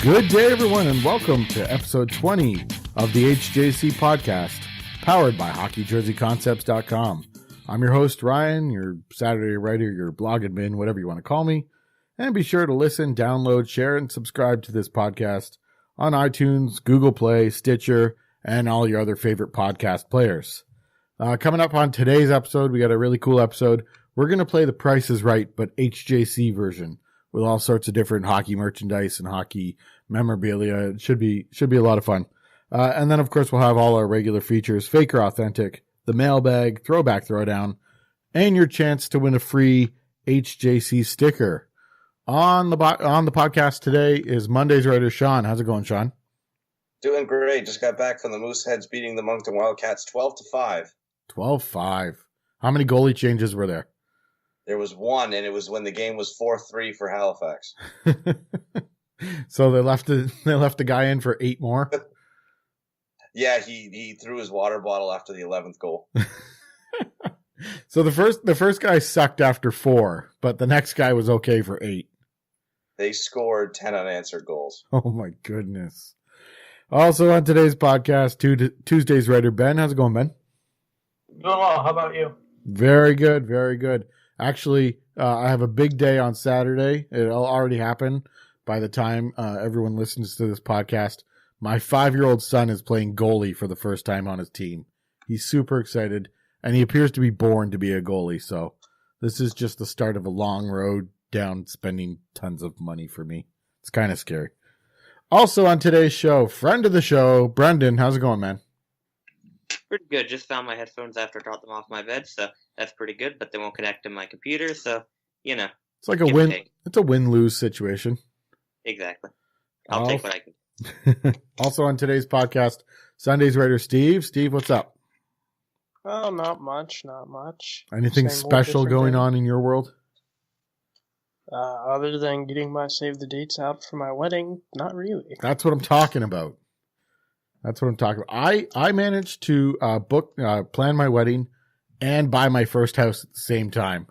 Good day, everyone, and welcome to episode 20 of the HJC podcast, powered by HockeyJerseyConcepts.com. I'm your host, Ryan, your Saturday writer, your blog admin, whatever you want to call me. And be sure to listen, download, share, and subscribe to this podcast on iTunes, Google Play, Stitcher, and all your other favorite podcast players. Coming up on today's episode, we got a really cool episode. We're going to play The Price is Right, but HJC version, with all sorts of different hockey merchandise and hockey memorabilia. It should be a lot of fun. And then, of course, we'll have all our regular features, fake or authentic, the mailbag, throwback throwdown, and your chance to win a free HJC sticker. On the podcast today is Monday's writer, Shawn. How's it going, Shawn? Doing great. Just got back from the Mooseheads beating the Moncton Wildcats 12-5. 12-5. How many goalie changes were there? There was one, and it was when the game was 4-3 for Halifax. So they left the guy in for 8 more? Yeah, he threw his water bottle after the 11th goal. So the first guy sucked after 4, but the next guy was okay for 8. They scored 10 unanswered goals. Oh my goodness. Also on today's podcast, Tuesday's writer, Ben. How's it going, Ben? Doing well. How about you? Very good, very good. Actually, I have a big day on Saturday. It'll already happen by the time everyone listens to this podcast. My 5-year-old son is playing goalie for the first time on his team. He's super excited, and he appears to be born to be a goalie. So this is just the start of a long road down spending tons of money for me. It's kind of scary. Also on today's show, friend of the show, Brendan. How's it going, man? Pretty good. Just found my headphones after I dropped them off my bed, so that's pretty good, but they won't connect to my computer, so, you know. It's like a win. It's a win-lose situation. Exactly. I'll take what I can. Also on today's podcast, Sunday's writer, Steve. Steve, what's up? Oh, not much. Anything special going on in your world? Other than getting my save the dates out for my wedding, not really. That's what I'm talking about. I managed to plan my wedding and buy my first house at the same time.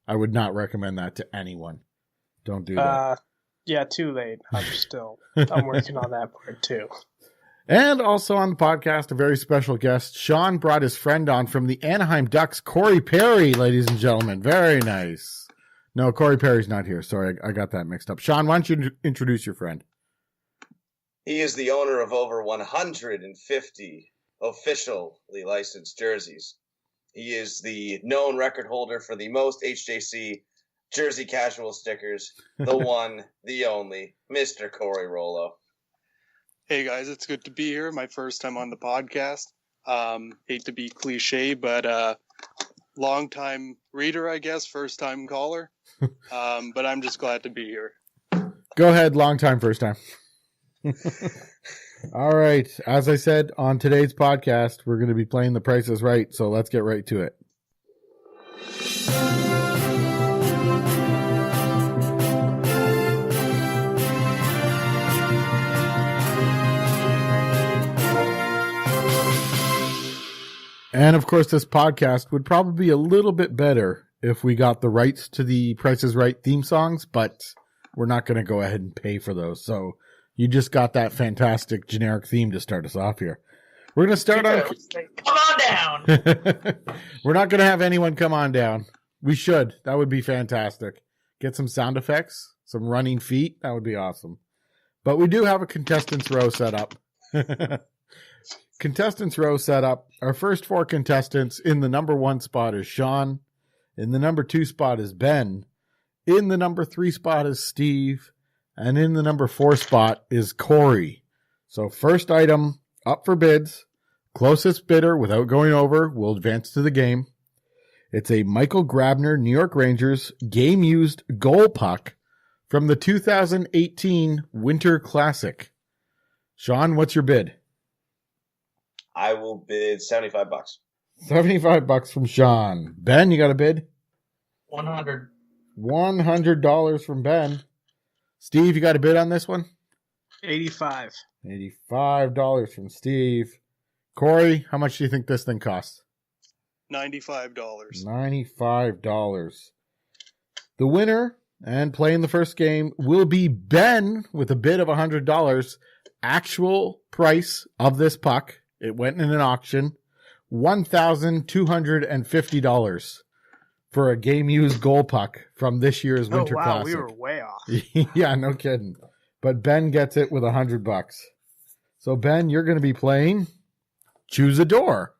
I would not recommend that to anyone. Don't do that. Yeah, too late. I'm working on that part too. And also on the podcast, a very special guest. Shawn brought his friend on from the Anaheim Ducks, Corey Perry, ladies and gentlemen. Very nice. No, Corey Perry's not here. Sorry, I got that mixed up. Shawn, why don't you introduce your friend? He is the owner of over 150 officially licensed jerseys. He is the known record holder for the most HJC jersey casual stickers. The one, the only, Mr. Corey Rollo. Hey guys, it's good to be here. My first time on the podcast. Hate to be cliche, but long time reader, I guess, first time caller. But I'm just glad to be here. Go ahead, long time, first time. All right. As I said on today's podcast, we're going to be playing The Price is Right, so let's get right to it. And of course, this podcast would probably be a little bit better if we got the rights to the Price is Right theme songs, but we're not going to go ahead and pay for those. So you just got that fantastic generic theme to start us off here. We're going to start on... Come on down! We're not going to have anyone come on down. We should. That would be fantastic. Get some sound effects, some running feet. That would be awesome. But we do have a contestants row set up. Contestants row set up. Our first 4 contestants, in the number 1 spot is Shawn. In the number 2 spot is Ben. In the number 3 spot is Steve. And in the number 4 spot is Corey. So first item up for bids. Closest bidder without going over will advance to the game. It's a Michael Grabner New York Rangers game-used goal puck from the 2018 Winter Classic. Shawn, what's your bid? I will bid $75. $75 from Shawn. Ben, you got a bid? $100. $100 from Ben. Steve, you got a bid on this one? $85. $85 from Steve. Corey, how much do you think this thing costs? $95. $95. The winner And playing the first game will be Ben with a bid of $100. Actual price of this puck, it went in an auction, $1,250 for a game-used goal puck from this year's Winter Classic. We were way off. Yeah, no kidding. But Ben gets it with $100. So Ben, you're going to be playing Choose a Door.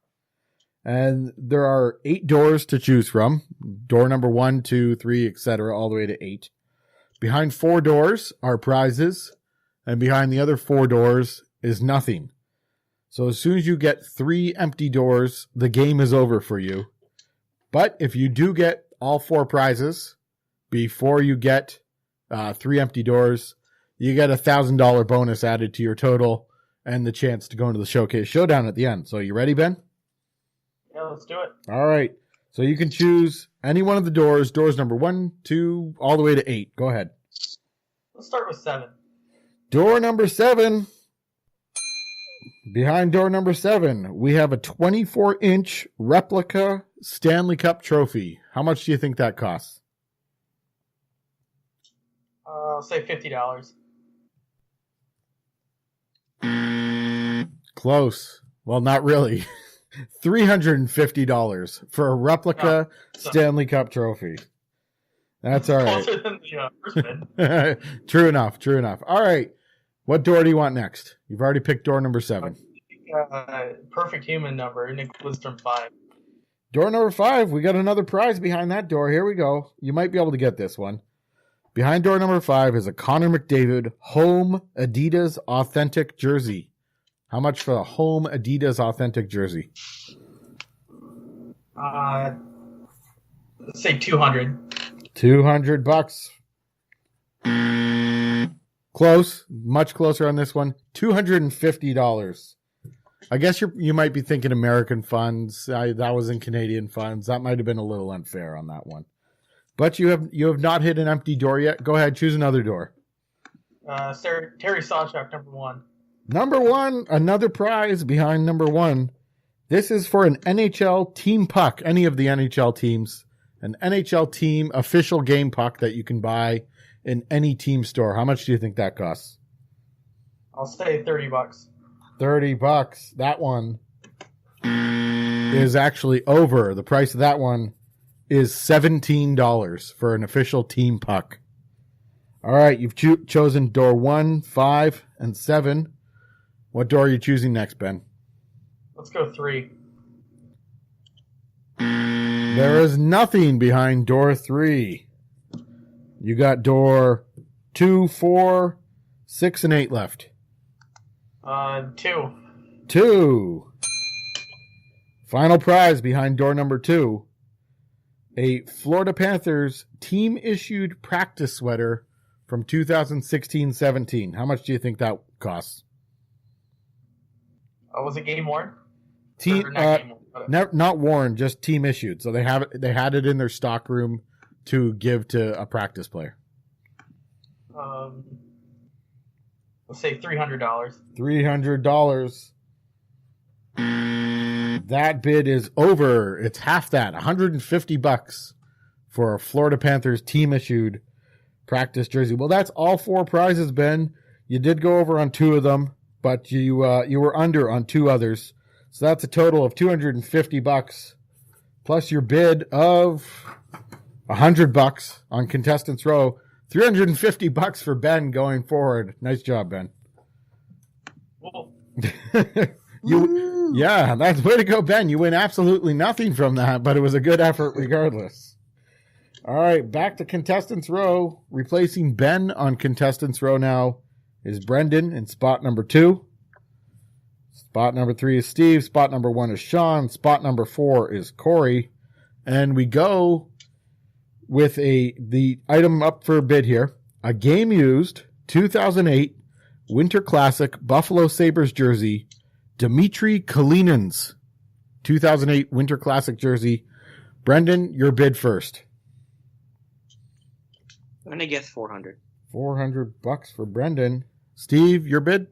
And there are 8 doors to choose from. Door number 1, 2, 3, etc., all the way to 8. Behind 4 doors are prizes, and behind the other 4 doors is nothing. So as soon as you get 3 empty doors, the game is over for you. But if you do get all 4 prizes before you get 3 empty doors, you get a $1,000 bonus added to your total and the chance to go into the Showcase Showdown at the end. So you ready, Ben? Yeah, let's do it. All right. So you can choose any one of the doors number 1, 2, all the way to 8. Go ahead. Let's start with 7. Door number 7. Behind door number 7, we have a 24-inch replica Stanley Cup trophy. How much do you think that costs? I'll say $50. Close. Well, not really. $350 for a replica Stanley Cup trophy. That's all right. Closer than the first bid. True enough. All right. What door do you want next? You've already picked door number 7. Perfect human number, Nick Wisdom 5. Door number 5, we got another prize behind that door. Here we go. You might be able to get this one. Behind door number 5 is a Connor McDavid home Adidas authentic jersey. How much for a home Adidas authentic jersey? Let's say $200. $200. Close. Much closer on this one. $250. I guess you might be thinking American funds. That was in Canadian funds. That might have been a little unfair on that one. But you have not hit an empty door yet. Go ahead, choose another door. Terry Sawchuk, number 1. Number 1, another prize behind number 1. This is for an NHL team puck, any of the NHL teams. An NHL team official game puck that you can buy in any team store. How much do you think that costs? I'll say $30. $30. That one is actually over. The price of that one is $17 for an official team puck. All right, you've chosen door 1, 5, and 7. What door are you choosing next, Ben? Let's go 3. There is nothing behind door 3. You got door 2, 4, 6, and 8 left. 2. 2. Final prize behind door number 2. A Florida Panthers team-issued practice sweater from 2016-17. How much do you think that costs? Was it game worn? Not worn, just team issued. So they had it in their stock room to give to a practice player. Let's say $300. $300. That bid is over. It's half that. $150 for a Florida Panthers team issued practice jersey. Well, that's all 4 prizes, Ben. You did go over on 2 of them, but you were under on 2 others. So that's a total of $250 plus your bid of $100 on Contestants Row. $350 for Ben going forward. Nice job, Ben. Cool. Yeah, that's way to go, Ben. You win absolutely nothing from that, but it was a good effort regardless. All right, back to Contestants Row. Replacing Ben on Contestants Row now is Brendan in spot number 2. Spot number 3 is Steve. Spot number 1 is Shawn. Spot number 4 is Corey. And we go with the item up for bid here. A game used 2008 Winter Classic Buffalo Sabres jersey. Dmitry Kalinins 2008 Winter Classic jersey. Brendan, your bid first. I'm going to guess $400. $400 for Brendan. Steve, your bid?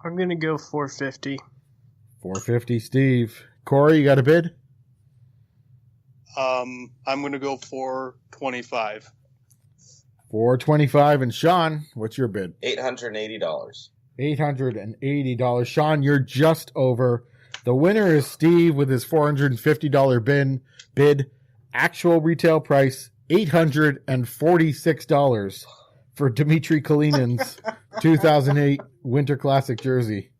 I'm going to go $450. $450, Steve. Corey, you got a bid? I'm going to go for $425. $425. And Shawn, what's your bid? $880. $880. Shawn, you're just over. The winner is Steve with his $450 bid. Actual retail price, $846 for Dmitry Kalinин's 2008 Winter Classic jersey.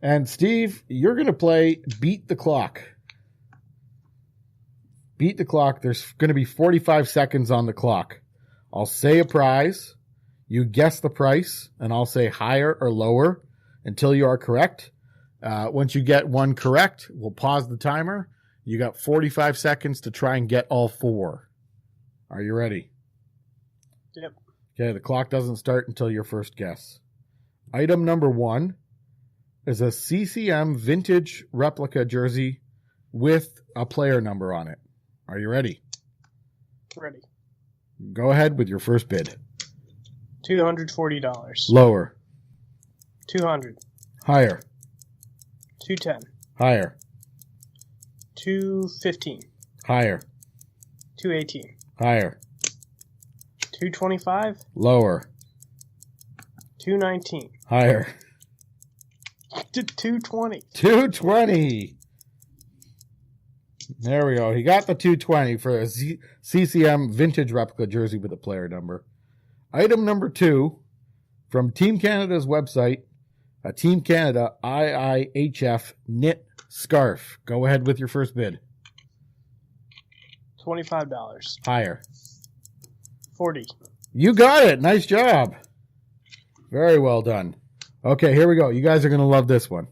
And Steve, you're going to play Beat the Clock. Beat the Clock. There's going to be 45 seconds on the clock. I'll say a prize. You guess the price, and I'll say higher or lower until you are correct. Once you get one correct, we'll pause the timer. You got 45 seconds to try and get all four. Are you ready? Yep. Okay, the clock doesn't start until your first guess. Item number 1 is a CCM vintage replica jersey with a player number on it. Are you ready? Ready. Go ahead with your first bid. $240. Lower. $200. Higher. $210. Higher. $215. Higher. $218. Higher. $225. Lower. $219. Higher. $220. $220. There we go. He got the $220 for a CCM vintage replica jersey with a player number. Item number 2 from Team Canada's website, a Team Canada IIHF knit scarf. Go ahead with your first bid. $25. Higher. $40. You got it. Nice job. Very well done. Okay, here we go. You guys are going to love this one.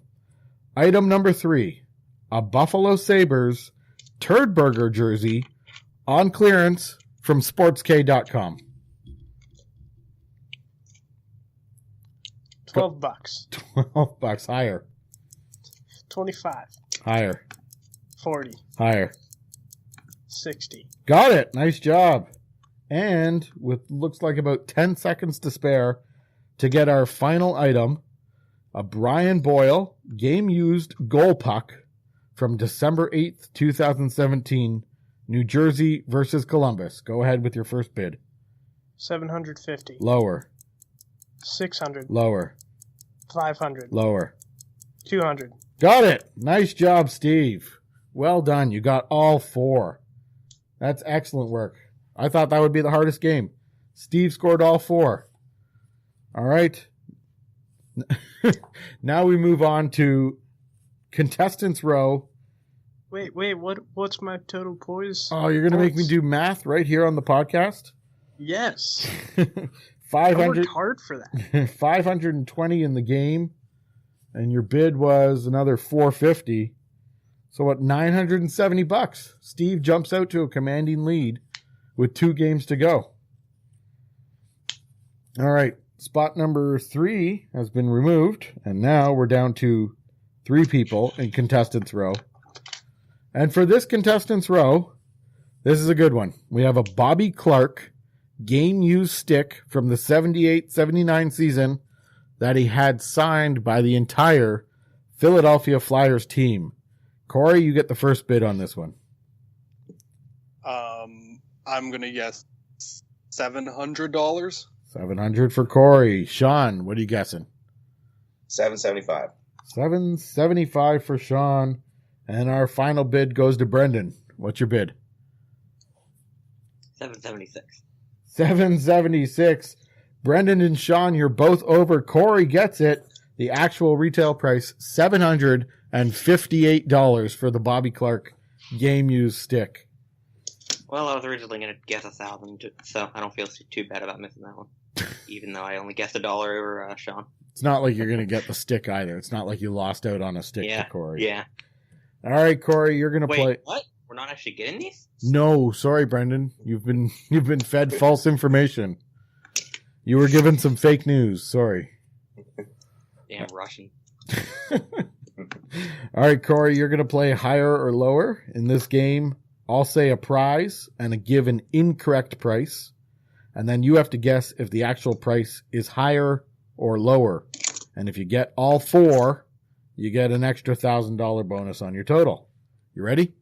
Item number 3, a Buffalo Sabres Turd Burger jersey on clearance from sportsk.com. $12. $12. Higher. $25. Higher. $40. Higher. $60. Got it. Nice job. And with looks like about 10 seconds to spare to get our final item, a Brian Boyle game-used goal puck from December 8th, 2017, New Jersey versus Columbus. Go ahead with your first bid. $750. Lower. $600. Lower. $500. Lower. $200. Got it. Nice job, Steve. Well done. You got all 4. That's excellent work. I thought that would be the hardest game. Steve scored all 4. All right. Now we move on to Contestants Row. Wait, what's my total poise? Oh, you're going to make me do math right here on the podcast? Yes. 500. I worked hard for that. 520 in the game, and your bid was another 450. So what, $970? Steve jumps out to a commanding lead with 2 games to go. All right, spot number 3 has been removed, and now we're down to 3 people in Contestants Row. And for this Contestants Row, this is a good one. We have a Bobby Clark game-used stick from the 78-79 season that he had signed by the entire Philadelphia Flyers team. Corey, you get the first bid on this one. I'm going to guess $700. $700 for Corey. Shawn, what are you guessing? $775. $775 for Shawn. And our final bid goes to Brendan. What's your bid? $776. $776. Brendan and Shawn, you're both over. Corey gets it. The actual retail price, $758 for the Bobby Clark game-used stick. Well, I was originally going to guess $1,000, so I don't feel too bad about missing that one. Even though I only guessed $1 over Shawn. It's not like you're going to get the stick either. It's not like you lost out on a stick to Corey. Yeah. All right, Corey, you're going to play. Wait, what? We're not actually getting these? No, sorry, Brendan. You've been fed false information. You were given some fake news. Sorry. Damn Russian. All right, Corey, you're going to play higher or lower in this game. I'll say a prize and give an incorrect price. And then you have to guess if the actual price is higher or lower. And if you get all 4, you get an extra $1,000 bonus on your total. You ready?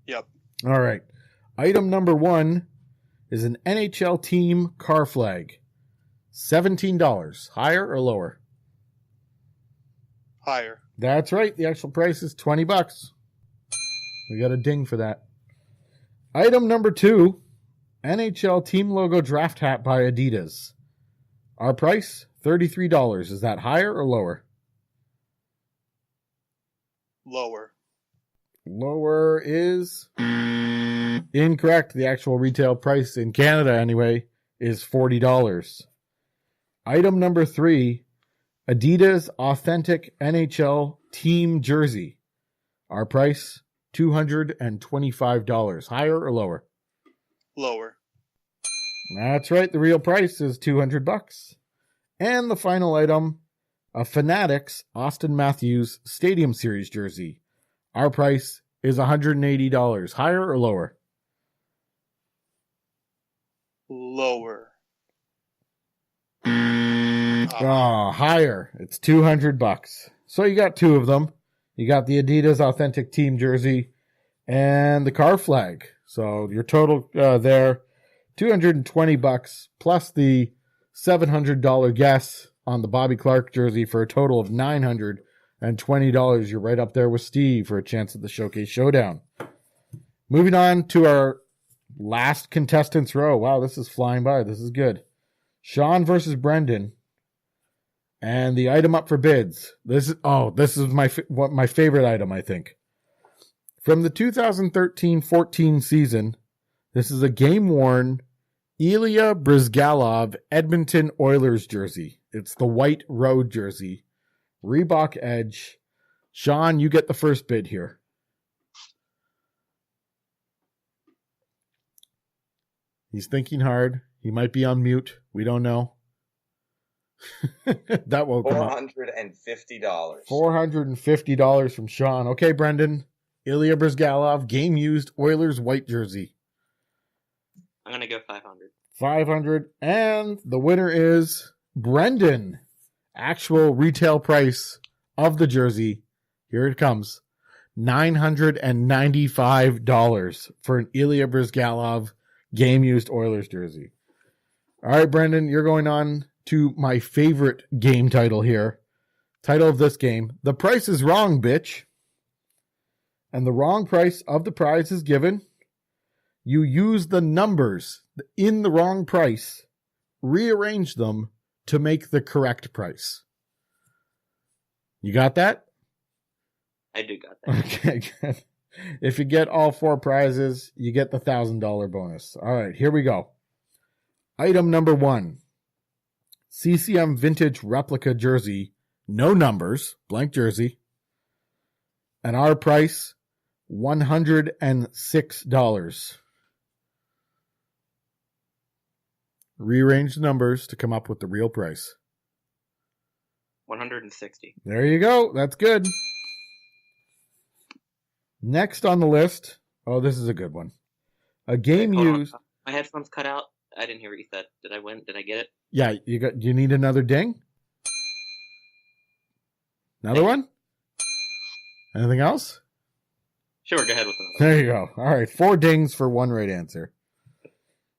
Yep. All right. Item number 1 is an NHL team car flag. $17. Higher or lower? Higher. That's right. The actual price is $20. We got a ding for that. Item number 2, NHL team logo draft hat by Adidas. Our price, $33. Is that higher or lower? Lower. Lower is incorrect. The actual retail price in Canada, anyway, is $40. Item number 3, Adidas Authentic NHL Team Jersey. Our price, $225. Higher or lower? Lower. That's right. The real price is $200. And the final item, a Fanatics Austin Matthews Stadium Series jersey. Our price is $180. Higher or lower? Lower. Oh, higher. It's $200. So you got 2 of them. You got the Adidas Authentic Team jersey and the car flag. So your total there, $220 plus the $700 guess on the Bobby Clark jersey for a total of $920. You're right up there with Steve for a chance at the Showcase Showdown. Moving on to our last contestants row. Wow, this is flying by. This is good. Shawn versus Brendan. And the item up for bids. This is my favorite item, I think. From the 2013-14 season, this is a game-worn Ilya Bryzgalov Edmonton Oilers jersey. It's the white road jersey. Reebok Edge. Shawn, you get the first bid here. He's thinking hard. He might be on mute. We don't know. That will come up. $450. $450 from Shawn. Okay, Brendan. Ilya Bryzgalov, game-used Oilers white jersey. I'm going to go 500. 500. And the winner is Brendan. Actual retail price of the jersey. Here it comes. $995 for an Ilya Bryzgalov game-used Oilers jersey. All right, Brendan, you're going on to my favorite game title here. Title of this game, The Price is Wrong, Bitch. And the wrong price of the prize is given. You use the numbers in the wrong price, rearrange them to make the correct price. You got that? I do got that. Okay, good. If you get all 4 prizes, you get the $1,000 bonus. All right, here we go. Item number 1. CCM Vintage Replica Jersey. No numbers. Blank jersey. And our price, $106. Rearrange the numbers to come up with the real price. 160. There you go. That's good. Next on the list. Oh, this is a good one. A game used. My headphones cut out. I didn't hear what you said. Did I win? Did I get it? Yeah, you need another ding? Another one? Anything else? Sure, go ahead with another. There you go. All right, 4 dings for 1 right answer.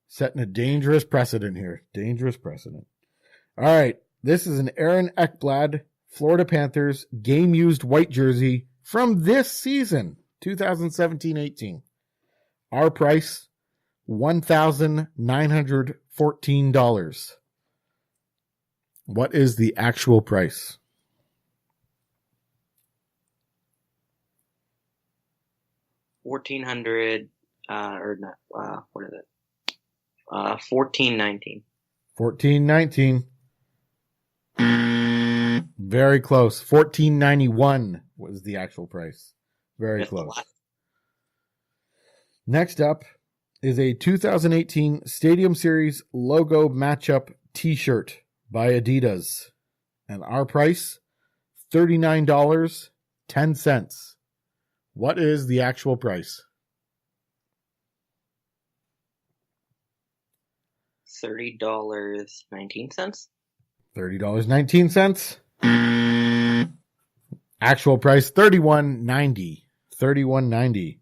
Setting a dangerous precedent here. Dangerous precedent. All right, this is an Aaron Ekblad, Florida Panthers, game-used white jersey from this season, 2017-18. Our price, $1,914. What is the actual price? $1,400, or not, what is it? $1,419. $1,419. Very close. $1,491 was the actual price. Very That's close. Next up is a 2018 Stadium Series logo matchup t-shirt by Adidas. And our price, $39.10. What is the actual price? $30.19. $30.19. Actual price, $31.90. $31.90.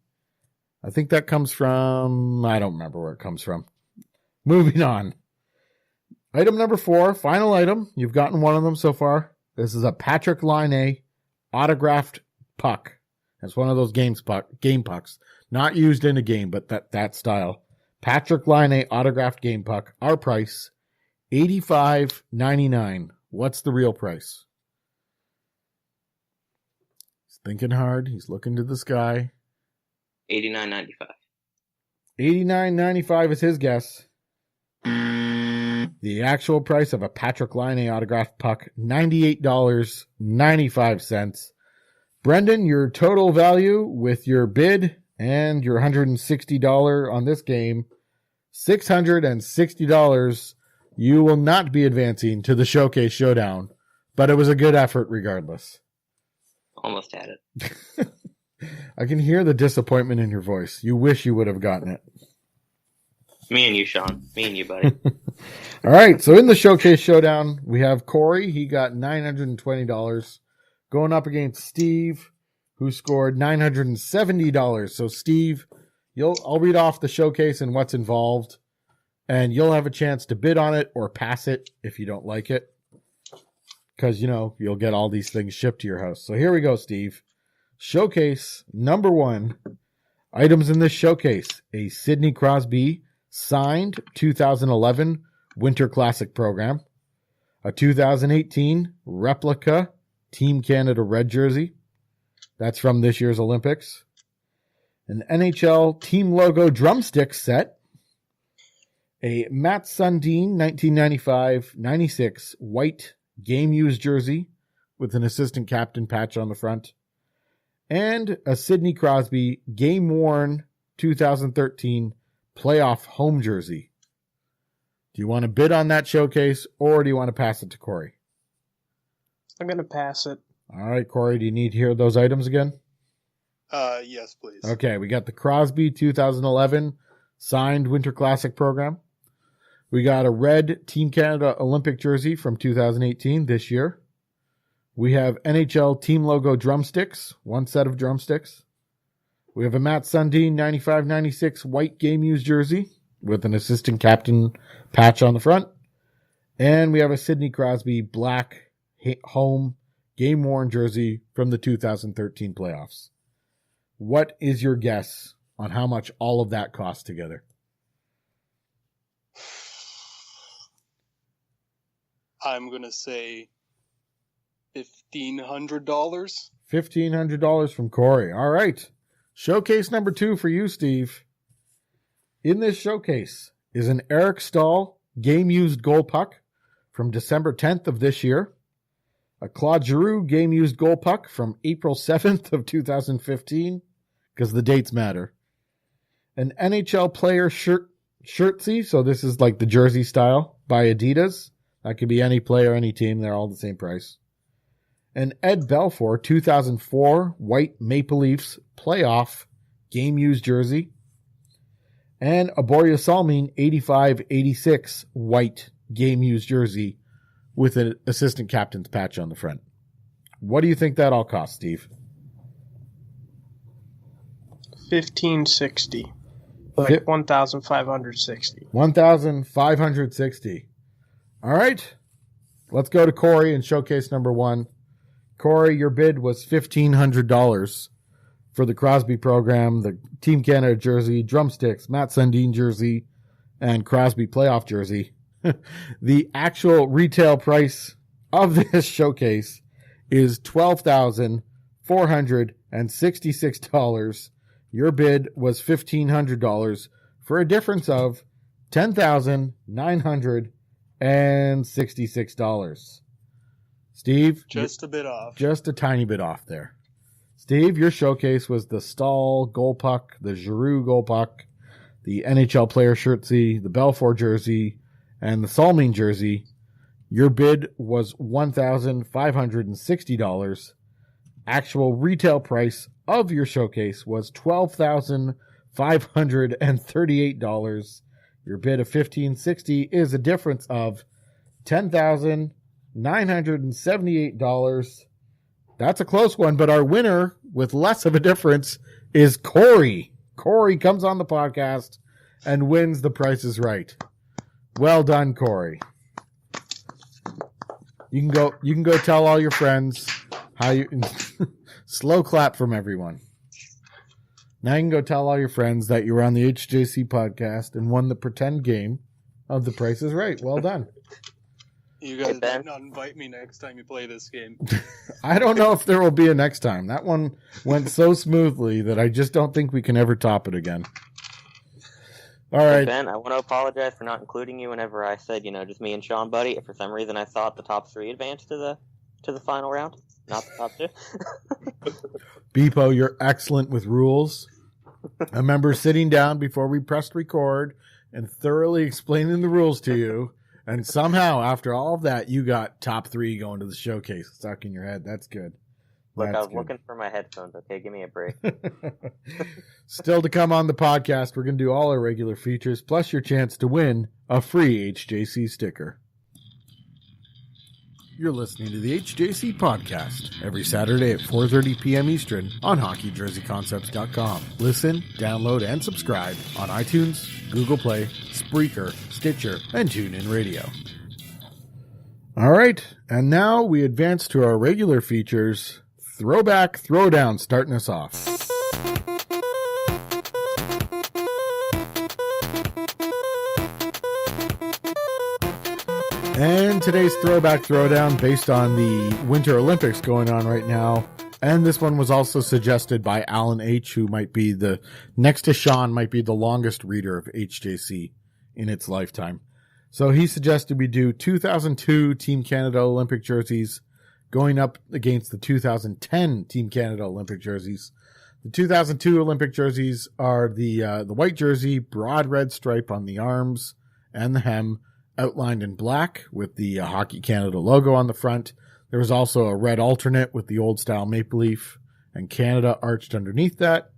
I think that comes from, I don't remember where it comes from. Moving on. Item number 4, final item. You've gotten one of them so far. This is a Patrick Laine autographed puck. It's one of those game pucks. Not used in a game, but that style. Patrick Laine autographed game puck. Our price, $85.99. What's the real price? He's thinking hard. He's looking to the sky. $89.95. $89.95 is his guess. The actual price of a Patrick Laine autographed puck, $98.95. Brendan, your total value with your bid and your $160 on this game, $660. You will not be advancing to the Showcase Showdown, but it was a good effort regardless. Almost had it. I can hear the disappointment in your voice. You wish you would have gotten it. Me and you, Shawn. Me and you, buddy. All right, so in the Showcase Showdown, we have Corey. He got $920. Going up against Steve, who scored $970. So, Steve, I'll read off the showcase and what's involved, and you'll have a chance to bid on it or pass it if you don't like it, because, you'll get all these things shipped to your house. So here we go, Steve. Showcase number 1. Items in this showcase: a Sidney Crosby signed 2011 Winter Classic program, a 2018 replica Team Canada red jersey. That's from this year's Olympics. An NHL team logo drumstick set. A Matt Sundin 1995-96 white game-used jersey with an assistant captain patch on the front. And a Sidney Crosby game-worn 2013 playoff home jersey. Do you want to bid on that showcase, or do you want to pass it to Corey? I'm going to pass it. All right, Corey, do you need to hear those items again? Yes, please. Okay, we got the Crosby 2011 signed Winter Classic program. We got a red Team Canada Olympic jersey from 2018 this year. We have NHL team logo drumsticks, one set of drumsticks. We have a Matt Sundin 95-96 white game-used jersey with an assistant captain patch on the front. And we have a Sidney Crosby black home game-worn jersey from the 2013 playoffs. What is your guess on how much all of that costs together? I'm going to say $1,500. $1,500 from Corey. All right. Showcase number 2 for you, Steve. In this showcase is an Eric Stahl game-used goal puck from December 10th of this year. A Claude Giroux game-used goal puck from April 7th of 2015, because the dates matter. An NHL player shirtsy, so this is like the jersey style, by Adidas. That could be any player, any team. They're all the same price. An Ed Belfour 2004 white Maple Leafs playoff game-used jersey. And a Borja Salming 85-86 white game-used jersey with an assistant captain's patch on the front. What do you think that all costs, Steve? $1,560. Like $1,560. $1,560. All right. Let's go to Corey and showcase number 1. Corey, your bid was $1,500 for the Crosby program, the Team Canada jersey, drumsticks, Matt Sundin jersey, and Crosby playoff jersey. The actual retail price of this showcase is $12,466. Your bid was $1,500 for a difference of $10,966. Steve? Just a bit off. Just a tiny bit off there. Steve, your showcase was the Stahl goal puck, the Giroux goal puck, the NHL player shirtsy, the Belfour jersey, and the Salming jersey. Your bid was $1,560. Actual retail price of your showcase was $12,538. Your bid of $1,560 is a difference of $10,978. That's a close one, but our winner with less of a difference is Corey. Corey comes on the podcast and wins The Price is Right. Well done, Corey. You can go tell all your friends how you slow clap from everyone. Now you can go tell all your friends that you were on the HJC podcast and won the pretend game of The Price is Right. Well done. You guys might not invite me next time you play this game. I don't know if there will be a next time. That one went so smoothly that I just don't think we can ever top it again. All right. Ben, I want to apologize for not including you whenever I said, just me and Shawn, buddy. If for some reason I thought the top 3 advanced to the final round, not the top 2. Beepo, you're excellent with rules. I remember sitting down before we pressed record and thoroughly explaining the rules to you. And somehow, after all of that, you got top 3 going to the showcase stuck in your head. That's good. Look, I was looking for my headphones. Okay, give me a break. Still to come on the podcast, we're going to do all our regular features, plus your chance to win a free HJC sticker. You're listening to the HJC podcast every Saturday at 4:30 p.m. Eastern on HockeyJerseyConcepts.com. Listen, download, and subscribe on iTunes, Google Play, Spreaker, Stitcher, and TuneIn Radio. All right, and now we advance to our regular features. Throwback, Throwdown, starting us off. And today's Throwback Throwdown based on the Winter Olympics going on right now. And this one was also suggested by Alan H., who might be next to Shawn, might be the longest reader of HJC in its lifetime. So he suggested we do 2002 Team Canada Olympic jerseys going up against the 2010 Team Canada Olympic jerseys. The 2002 Olympic jerseys are the white jersey, broad red stripe on the arms and the hem, outlined in black with the Hockey Canada logo on the front. There was also a red alternate with the old style maple leaf and Canada arched underneath that.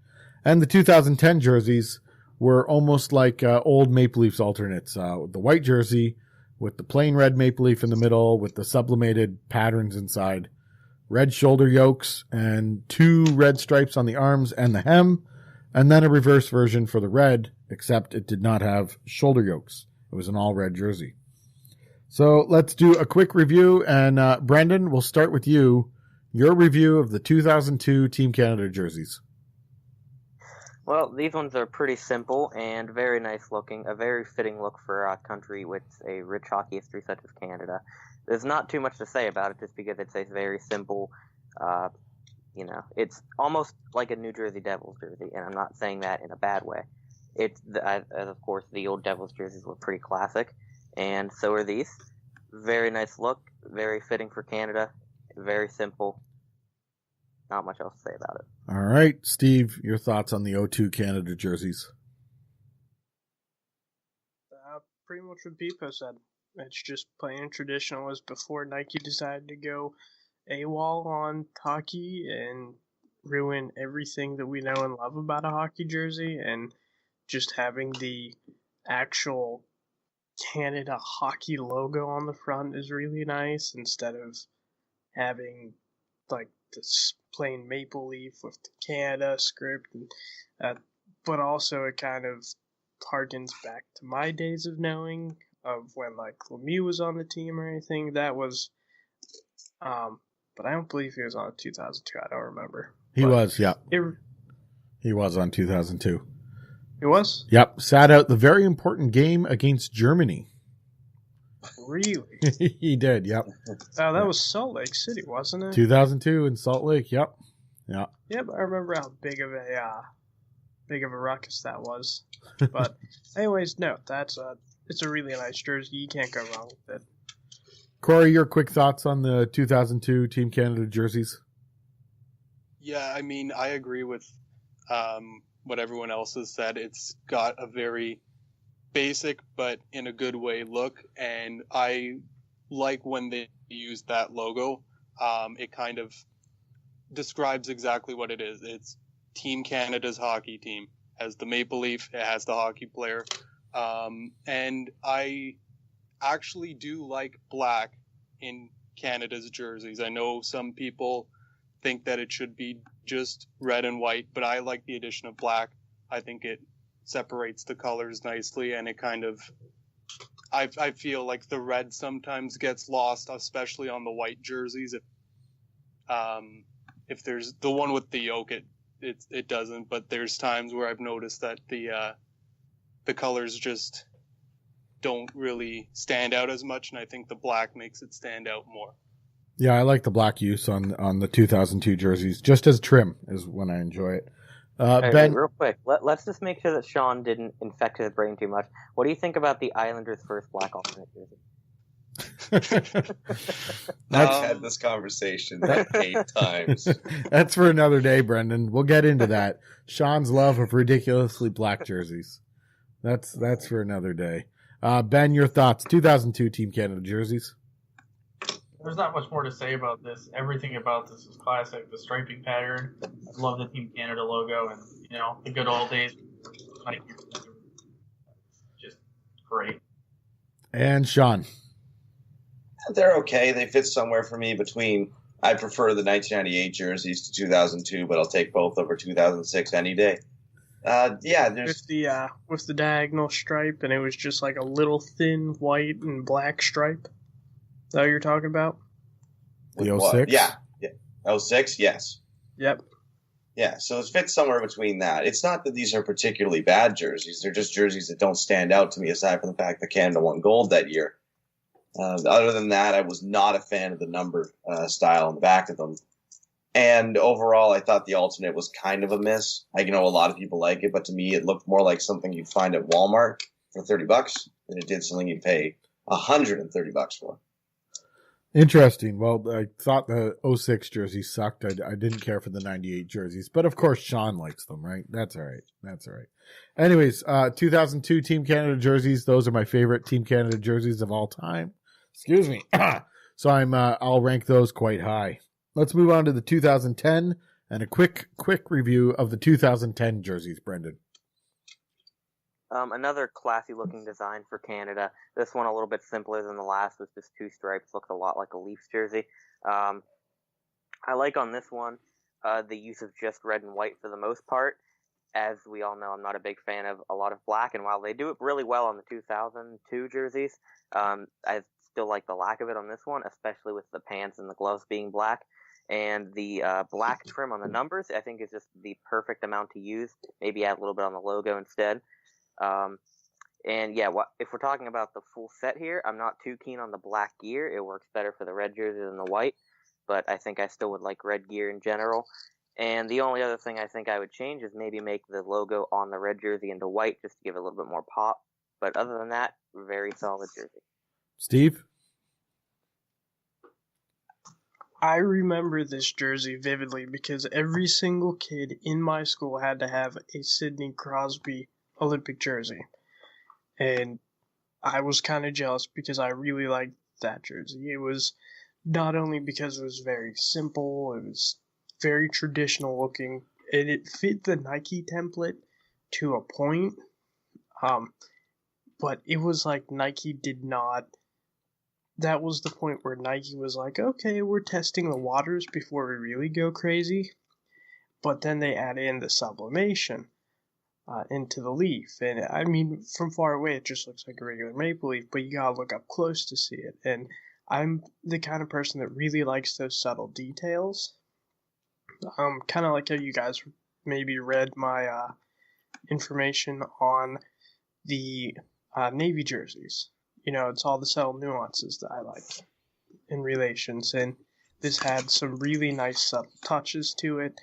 And the 2010 jerseys were almost like old Maple Leafs alternates. The white jersey with the plain red maple leaf in the middle with the sublimated patterns inside. Red shoulder yokes and 2 red stripes on the arms and the hem. And then a reverse version for the red, except it did not have shoulder yokes. It was an all-red jersey. So let's do a quick review. And Brendan, we'll start with you. Your review of the 2002 Team Canada jerseys. Well, these ones are pretty simple and very nice looking. A very fitting look for a country with a rich hockey history such as Canada. There's not too much to say about it just because it's a very simple, it's almost like a New Jersey Devils jersey. And I'm not saying that in a bad way. Of course, the old Devils jerseys were pretty classic, and so are these. Very nice look, very fitting for Canada, very simple. Not much else to say about it. All right, Steve, your thoughts on the 02 Canada jerseys? Pretty much what Beepo said. It's just plain and traditional as before Nike decided to go AWOL on hockey and ruin everything that we know and love about a hockey jersey, and just having the actual Canada hockey logo on the front is really nice instead of having like this plain maple leaf with the Canada script. And, but also it kind of harkens back to my days of knowing of when like Lemieux was on the team or anything. That was, but I don't believe he was on 2002. I don't remember. He was, yeah. He was on 2002. It was? Yep. Sat out the very important game against Germany. Really? He did, yep. Oh, that was Salt Lake City, wasn't it? 2002 in Salt Lake, yep. Yeah. Yep, I remember how big of a ruckus that was. But anyways, no, it's a really nice jersey. You can't go wrong with it. Corey, your quick thoughts on the 2002 Team Canada jerseys? Yeah, I mean, I agree with what everyone else has said. It's got a very basic but in a good way look, and I like when they use that logo. It kind of describes exactly what it is. It's Team Canada's hockey team. It has the maple leaf, it has the hockey player, and I actually do like black in Canada's jerseys. I know some people think that it should be just red and white, but I like the addition of black I think it separates the colors nicely, and it kind of, I feel like the red sometimes gets lost, especially on the white jerseys. If there's the one with the yoke, it doesn't. But there's times where I've noticed that the colors just don't really stand out as much, and I think the black makes it stand out more. Yeah, I like the black use on the 2002 jerseys. Just as trim is when I enjoy it. Hey, Ben, real quick, let's just make sure that Shawn didn't infect his brain too much. What do you think about the Islanders' first black alternate jersey? I've had this conversation 8 times. That's for another day, Brendan. We'll get into that. Shawn's love of ridiculously black jerseys. That's for another day. Ben, your thoughts? 2002 Team Canada jerseys. There's not much more to say about this. Everything about this is classic. The striping pattern. I love the Team Canada logo, and the good old days. Just great. And Shawn. They're okay. They fit somewhere for me between. I prefer the 1998 jerseys to 2002, but I'll take both over 2006 any day. There's with the diagonal stripe, and it was just like a little thin white and black stripe. Is that what you're talking about? The 06? Yeah. 06, yes. Yep. Yeah, so it fits somewhere between that. It's not that these are particularly bad jerseys. They're just jerseys that don't stand out to me, aside from the fact that Canada won gold that year. Other than that, I was not a fan of the number style on the back of them. And overall, I thought the alternate was kind of a miss. A lot of people like it, but to me, it looked more like something you'd find at Walmart for $30 than it did something you'd pay $130 for. Interesting. Well, I thought the 06 jerseys sucked. I didn't care for the 98 jerseys, but of course Shawn likes them, right? That's all right. Anyways, 2002 Team Canada jerseys. Those are my favorite Team Canada jerseys of all time. Excuse me. So I'll rank those quite high. Let's move on to the 2010 and a quick review of the 2010 jerseys, Brendan. Another classy-looking design for Canada. This one a little bit simpler than the last, with just 2 stripes. Looked a lot like a Leafs jersey. I like on this one the use of just red and white for the most part. As we all know, I'm not a big fan of a lot of black, and while they do it really well on the 2002 jerseys, I still like the lack of it on this one, especially with the pants and the gloves being black. And the black trim on the numbers, I think, is just the perfect amount to use. Maybe add a little bit on the logo instead. If we're talking about the full set here, I'm not too keen on the black gear. It works better for the red jersey than the white, but I think I still would like red gear in general. And the only other thing I think I would change is maybe make the logo on the red jersey into white, just to give it a little bit more pop. But other than that, very solid jersey. Steve? I remember this jersey vividly because every single kid in my school had to have a Sidney Crosby Olympic jersey. And I was kind of jealous because I really liked that jersey. It was not only because it was very simple, it was very traditional looking, and it fit the Nike template to a point. But it was like Nike did not. That was the point where Nike was like, okay, we're testing the waters before we really go crazy. But then they add in the sublimation into the leaf. And I mean, from far away, it just looks like a regular maple leaf, but you gotta look up close to see it. And I'm the kind of person that really likes those subtle details. Kind of like how you guys maybe read my information on the Navy jerseys. It's all the subtle nuances that I like in relations, and this had some really nice subtle touches to it,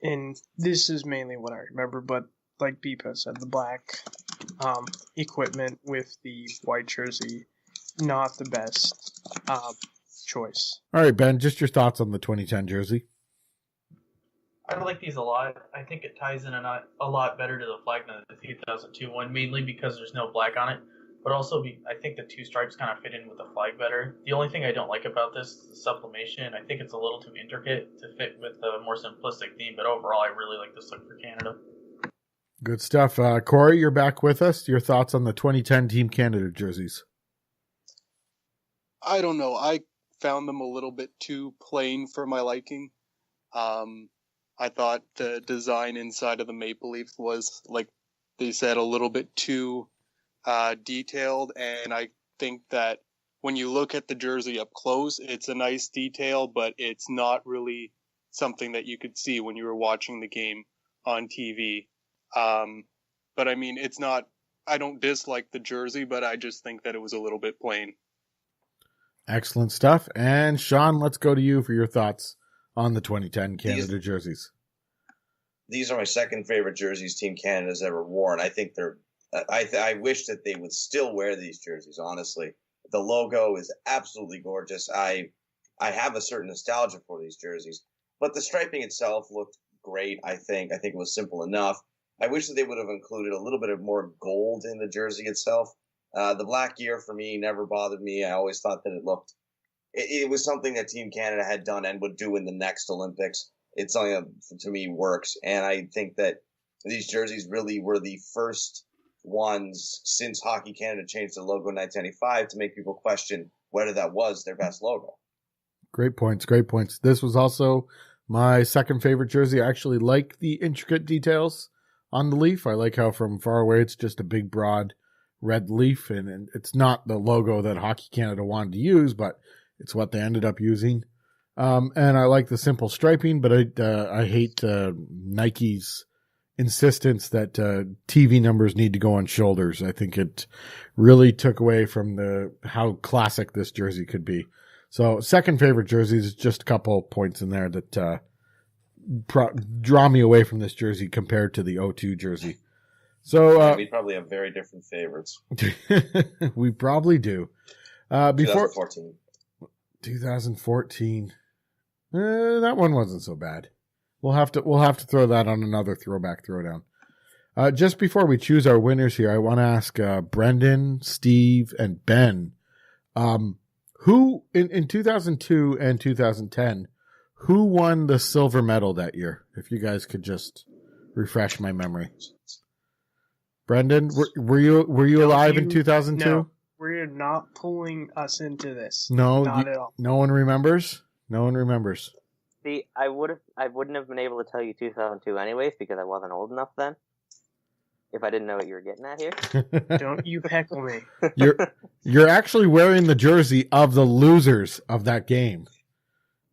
and this is mainly what I remember, but like Beepo said, the black equipment with the white jersey, not the best choice. All right, Ben, just your thoughts on the 2010 jersey. I like these a lot. I think it ties in a lot better to the flag than the 2002 one, mainly because there's no black on it. But also, I think the 2 stripes kind of fit in with the flag better. The only thing I don't like about this is the sublimation. I think it's a little too intricate to fit with the more simplistic theme, but overall, I really like this look for Canada. Good stuff. Corey, you're back with us. Your thoughts on the 2010 Team Canada jerseys? I don't know. I found them a little bit too plain for my liking. I thought the design inside of the Maple Leaf was, like they said, a little bit too detailed, and I think that when you look at the jersey up close, it's a nice detail, but it's not really something that you could see when you were watching the game on TV. But I mean, it's not, I don't dislike the jersey, but I just think that it was a little bit plain. Excellent stuff. And Shawn, let's go to you for your thoughts on the 2010 Canada jerseys. These are my second favorite jerseys Team Canada's ever worn. I think they're, I wish that they would still wear these jerseys, honestly. The logo is absolutely gorgeous. I have a certain nostalgia for these jerseys, but the striping itself looked great. I think it was simple enough. I wish that they would have included a little bit of more gold in the jersey itself. The black gear for me never bothered me. I always thought that it was something that Team Canada had done and would do in the next Olympics. It's something that, to me, works. And I think that these jerseys really were the first ones since Hockey Canada changed the logo in 1995 to make people question whether that was their best logo. Great points. This was also my second favorite jersey. I actually like the intricate details on the leaf. I like how from far away it's just a big, broad red leaf, and it's not the logo that Hockey Canada wanted to use, but it's what they ended up using. And I like the simple striping, but I hate Nike's insistence that TV numbers need to go on shoulders. I think it really took away from how classic this jersey could be. So second favorite jerseys, just a couple points in there that draw me away from this jersey compared to the 02 jersey. So we probably have very different favorites. We probably do. Before 2014, that one wasn't so bad. We'll have to throw that on another throwback throwdown. Just before we choose our winners here, I want to ask Brendan, Steve, and Ben, who in 2002 and 2010, who won the silver medal that year? If you guys could just refresh my memory. Brendan, were you alive in 2002? No, we're not pulling us into this. No, not at all. No one remembers. No one remembers. See, I wouldn't have been able to tell you 2002 anyways because I wasn't old enough then. If I didn't know what you were getting at here. Don't you heckle me. You're actually wearing the jersey of the losers of that game.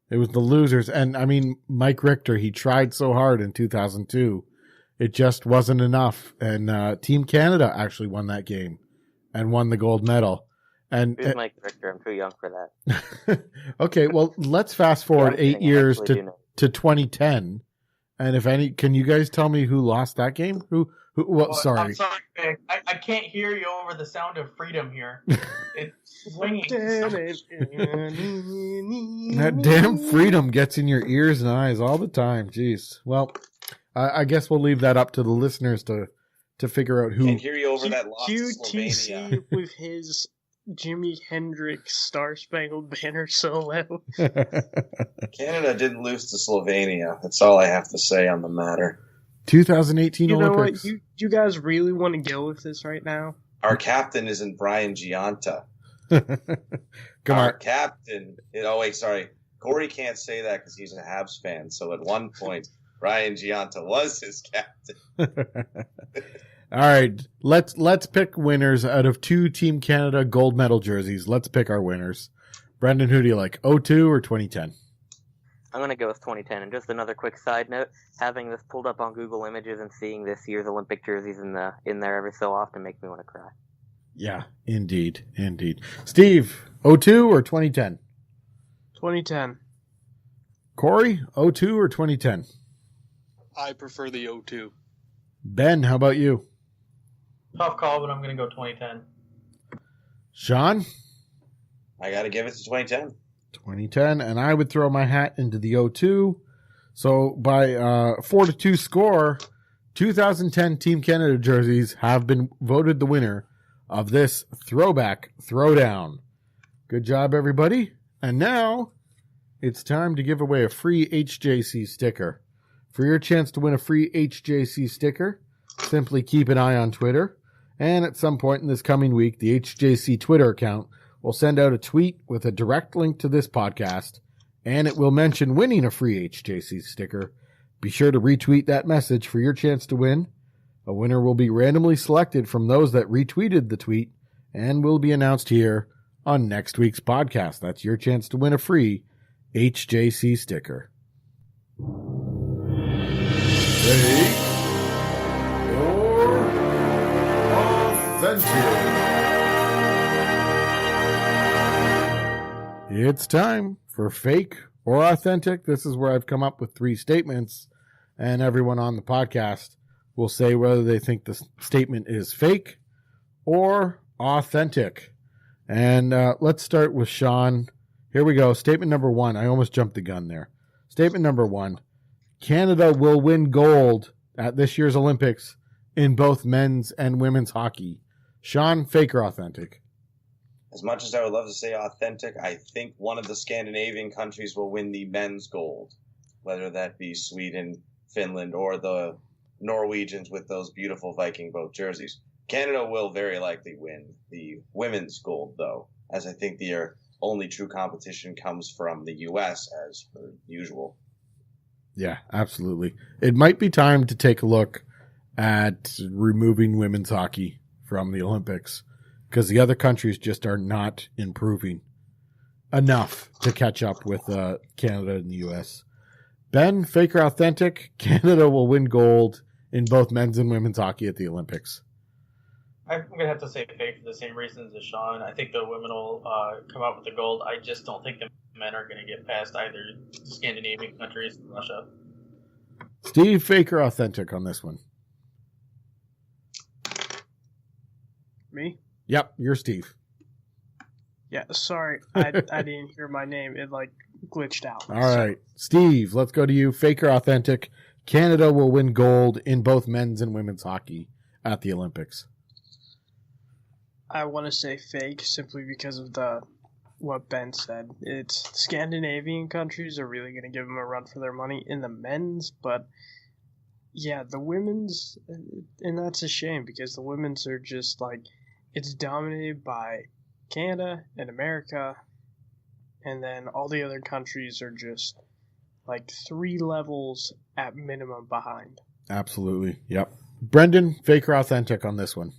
It was the losers, and I mean Mike Richter. He tried so hard in 2002, it just wasn't enough. And Team Canada actually won that game and won the gold medal. And who's Mike Richter? I'm too young for that. Okay, well, let's fast forward 8 years to 2010. And if any, can you guys tell me who lost that game? Who well, sorry. I'm sorry, I can't hear you over the sound of freedom here. It's swinging. That damn freedom gets in your ears and eyes all the time. Jeez. Well, I guess we'll leave that up to the listeners to figure out who. Can't hear you over that lost QTC Slovenia. with his Jimi Hendrix Star Spangled Banner solo. Canada didn't lose to Slovenia. That's all I have to say on the matter. 2018 You know Olympics. what? You guys really want to go with this right now? Our captain isn't Brian Giunta. Come Our on. captain. Oh, wait, sorry. Corey can't say that because he's a Habs fan. So at one point, Brian Giunta was his captain. All right, let's pick winners out of 2 Team Canada gold medal jerseys. Let's pick our winners. Brendan, who do you like, 02 or 2010? I'm going to go with 2010. And just another quick side note, having this pulled up on Google Images and seeing this year's Olympic jerseys in there every so often makes me want to cry. Yeah, indeed. Steve, 02 or 2010? 2010. Corey, 02 or 2010? I prefer the 02. Ben, how about you? Tough call, but I'm going to go 2010. Shawn? I got to give it to 2010. 2010, and I would throw my hat into the 02. So by 4-2 score, 2010 Team Canada jerseys have been voted the winner of this throwback throwdown. Good job, everybody. And now it's time to give away a free HJC sticker. For your chance to win a free HJC sticker, simply keep an eye on Twitter. And at some point in this coming week, the HJC Twitter account will send out a tweet with a direct link to this podcast, and it will mention winning a free HJC sticker. Be sure to retweet that message for your chance to win. A winner will be randomly selected from those that retweeted the tweet and will be announced here on next week's podcast. That's your chance to win a free HJC sticker. Fake or authentic? It's time for fake or authentic. This is where I've come up with 3 statements, and everyone on the podcast will say whether they think the statement is fake or authentic. And let's start with Shawn. Here we go. Statement number 1. I almost jumped the gun there. Statement number 1. Canada will win gold at this year's Olympics in both men's and women's hockey. Shawn, fake or authentic? As much as I would love to say authentic, I think one of the Scandinavian countries will win the men's gold, whether that be Sweden, Finland, or the Norwegians with those beautiful Viking boat jerseys. Canada will very likely win the women's gold, though, as I think their only true competition comes from the U.S., as per usual. Yeah, absolutely. It might be time to take a look at removing women's hockey from the Olympics, because the other countries just are not improving enough to catch up with Canada and the U.S. Ben, fake or authentic? Canada will win gold in both men's and women's hockey at the Olympics. I'm going to have to say fake for the same reasons as Shawn. I think the women will come out with the gold. I just don't think the men are going to get past either Scandinavian countries or Russia. Steve, fake or authentic on this one? Me? Yep, you're Steve. Yeah, sorry. I didn't hear my name. It, glitched out. All right. Steve, let's go to you. Fake or authentic? Canada will win gold in both men's and women's hockey at the Olympics. I want to say fake simply because of what Ben said. It's Scandinavian countries are really going to give them a run for their money in the men's, but yeah, the women's, and that's a shame because the women's are just it's dominated by Canada and America, and then all the other countries are just 3 levels at minimum behind. Absolutely. Yep. Brendan, fake or authentic on this one?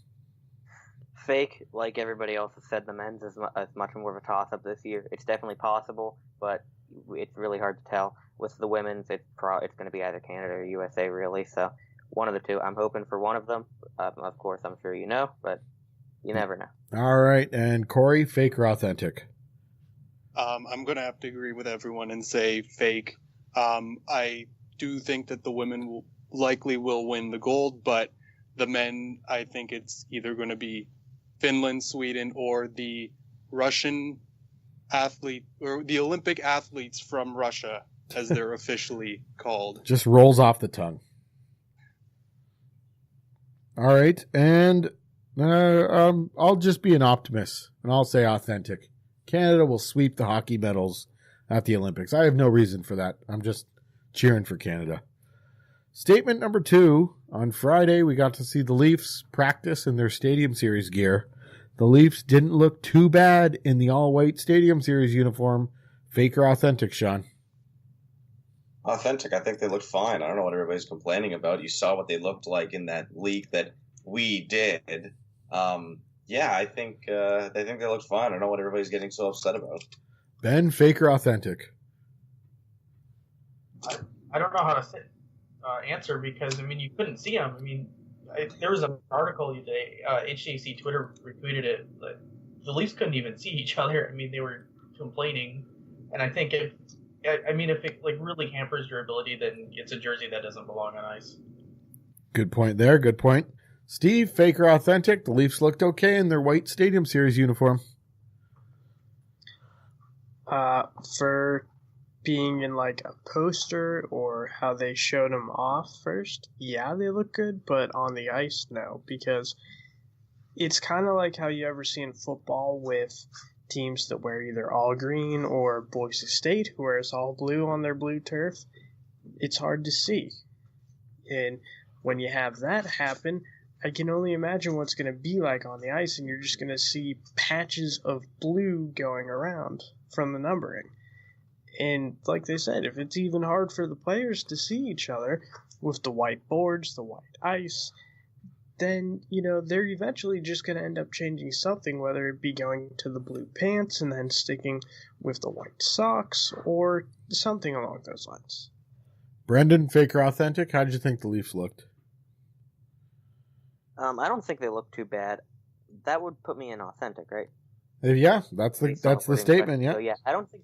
Fake, like everybody else has said, the men's is much more of a toss-up this year. It's definitely possible, but it's really hard to tell. With the women's, it's going to be either Canada or USA, really. So one of the two. I'm hoping for one of them. Of course, I'm sure you know, but you never know. All right. And Corey, fake or authentic? I'm going to have to agree with everyone and say fake. I do think that the women likely will win the gold, but the men, I think it's either going to be Finland, Sweden, or the Russian athlete, or the Olympic athletes from Russia, as they're officially called. Just rolls off the tongue. All right. And I'll just be an optimist, and I'll say authentic. Canada will sweep the hockey medals at the Olympics. I have no reason for that. I'm just cheering for Canada. Statement number 2. On Friday, we got to see the Leafs practice in their Stadium Series gear. The Leafs didn't look too bad in the all-white Stadium Series uniform. Fake or authentic, Shawn? Authentic. I think they looked fine. I don't know what everybody's complaining about. You saw what they looked like in that leak that we did. Yeah, I think they looked fine. I don't know what everybody's getting so upset about. Ben, fake or authentic? I don't know how to say answer because you couldn't see them. There was an article today. HJC Twitter retweeted it. The Leafs couldn't even see each other. They were complaining, and I think if it really hampers your ability, then it's a jersey that doesn't belong on ice. Good point there. Good point. Steve, fake or authentic? The Leafs looked okay in their white Stadium Series uniform. For being in a poster or how they showed them off first, yeah, they look good, but on the ice, no, because it's kind of like how you ever see in football with teams that wear either all green or Boise State, who wears all blue on their blue turf. It's hard to see. And when you have that happen, I can only imagine what's going to be like on the ice, and you're just going to see patches of blue going around from the numbering. And like they said, if it's even hard for the players to see each other with the white boards, the white ice, then, they're eventually just going to end up changing something, whether it be going to the blue pants and then sticking with the white socks or something along those lines. Brendan, fake or authentic? How did you think the Leafs looked? I don't think they look too bad. That would put me in authentic, right? Yeah, that's the statement. Yeah. So yeah, I don't think.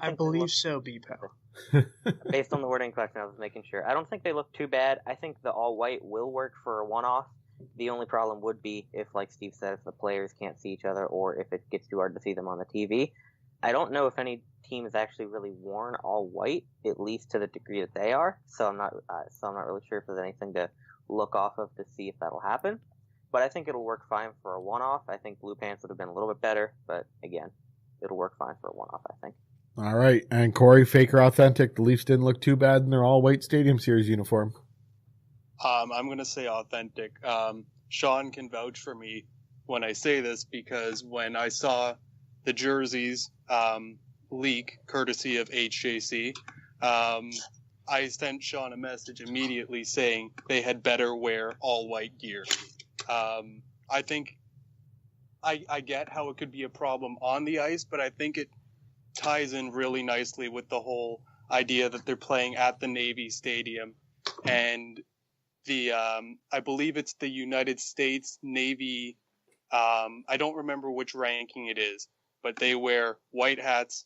I believe so, Beepo. Based on the wording question, I was making sure. I don't think they look too bad. I think the all white will work for a one-off. The only problem would be if, like Steve said, if the players can't see each other or if it gets too hard to see them on the TV. I don't know if any team has actually really worn all white, at least to the degree that they are. So I'm not really sure if there's anything to look off of to see if that'll happen. But I think it'll work fine for a one-off. I think blue pants would have been a little bit better, but again, it'll work fine for a one-off, I think. All right. And Corey, fake or authentic? The Leafs didn't look too bad in their all-white Stadium Series uniform. I'm going to say authentic. Shawn can vouch for me when I say this because when I saw the jerseys leak, courtesy of HJC, I sent Shawn a message immediately saying they had better wear all-white gear. I think I get how it could be a problem on the ice, but I think it ties in really nicely with the whole idea that they're playing at the Navy Stadium, and the I believe it's the United States Navy. I don't remember which ranking it is, but they wear white hats,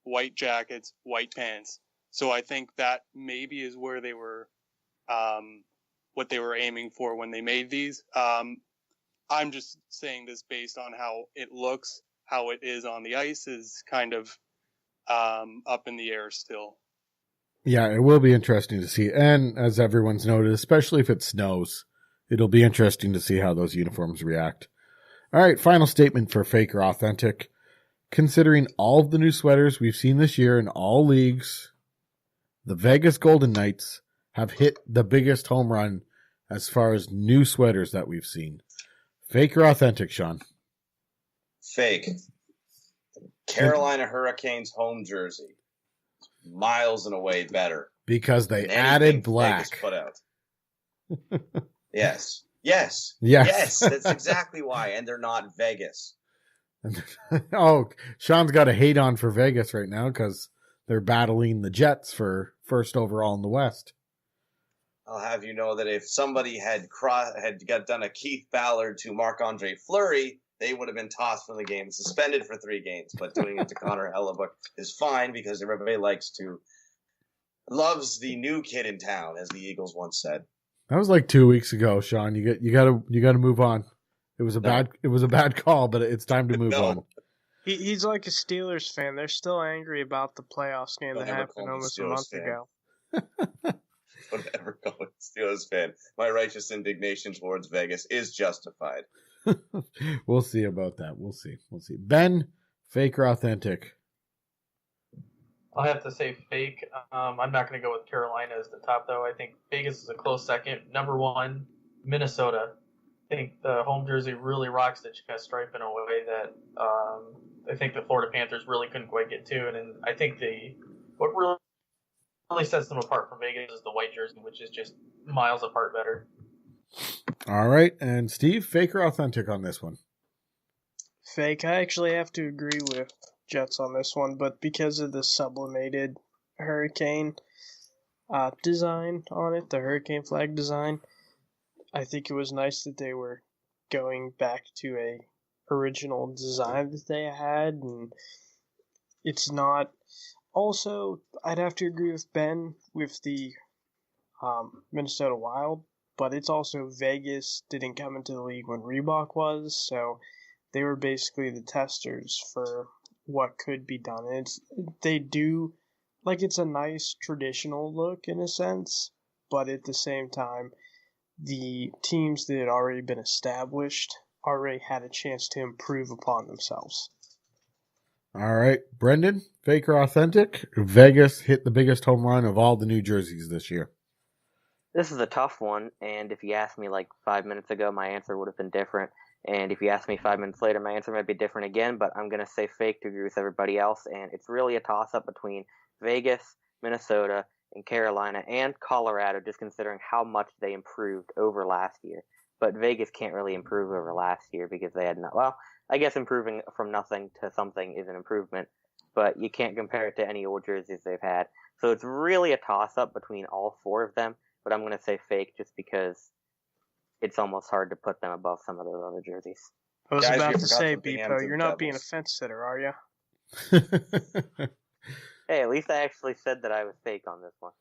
white jackets, white pants. So I think that maybe is where they were, what they were aiming for when they made these. I'm just saying this based on how it looks. How it is on the ice is kind of up in the air still. Yeah, it will be interesting to see. And as everyone's noted, especially if it snows, it'll be interesting to see how those uniforms react. All right, final statement for fake or authentic. Considering all of the new sweaters we've seen this year in all leagues, the Vegas Golden Knights have hit the biggest home run as far as new sweaters that we've seen. Fake or authentic, Shawn? Fake. Carolina Hurricanes home jersey. Miles and away better. Because they added black. Vegas put out. Yes. That's exactly why. And they're not Vegas. Oh, Sean's got a hate on for Vegas right now because they're battling the Jets for first overall in the West. I'll have you know that if somebody had done a Keith Ballard to Marc-Andre Fleury, they would have been tossed from the game, suspended for 3 games. But doing it to Connor Hellebuck is fine because everybody loves the new kid in town, as the Eagles once said. That was like 2 weeks ago, Shawn. You got to move on. It was a bad call, but it's time to move on. He's like a Steelers fan. They're still angry about the playoffs game that happened almost a month ago. Don't ever call me a Steelers fan. My righteous indignation towards Vegas is justified. We'll see about that. We'll see. Ben, fake or authentic? I'll have to say fake. I'm not going to go with Carolina as the top, though. I think Vegas is a close second. Number 1, Minnesota. I think the home jersey really rocks the chest stripe in a way that I think the Florida Panthers really couldn't quite get to. And I think what really sets them apart from Vegas is the white jersey, which is just miles apart better. All right. And Steve, fake or authentic on this one? Fake. I actually have to agree with Jets on this one, but because of the sublimated hurricane design on it, the hurricane flag design, I think it was nice that they were going back to a original design that they had, and it's not. Also, I'd have to agree with Ben with the Minnesota Wild, but it's also Vegas didn't come into the league when Reebok was, so they were basically the testers for what could be done. And it's a nice traditional look in a sense, but at the same time, the teams that had already been established already had a chance to improve upon themselves. All right, Brendan, fake or authentic? Vegas hit the biggest home run of all the new jerseys this year. This is a tough one, and if you asked me like 5 minutes ago, my answer would have been different. And if you ask me 5 minutes later, my answer might be different again, but I'm going to say fake to agree with everybody else. And it's really a toss-up between Vegas, Minnesota, and Carolina, and Colorado, just considering how much they improved over last year. But Vegas can't really improve over last year because they had well, I guess improving from nothing to something is an improvement, but you can't compare it to any old jerseys they've had. So it's really a toss-up between all four of them, but I'm going to say fake just because it's almost hard to put them above some of those other jerseys. I was Guys, about we to forgot say, the Beepo, Binghamton you're not being a Devils. fence sitter, are you? Hey, at least I actually said that I was fake on this one.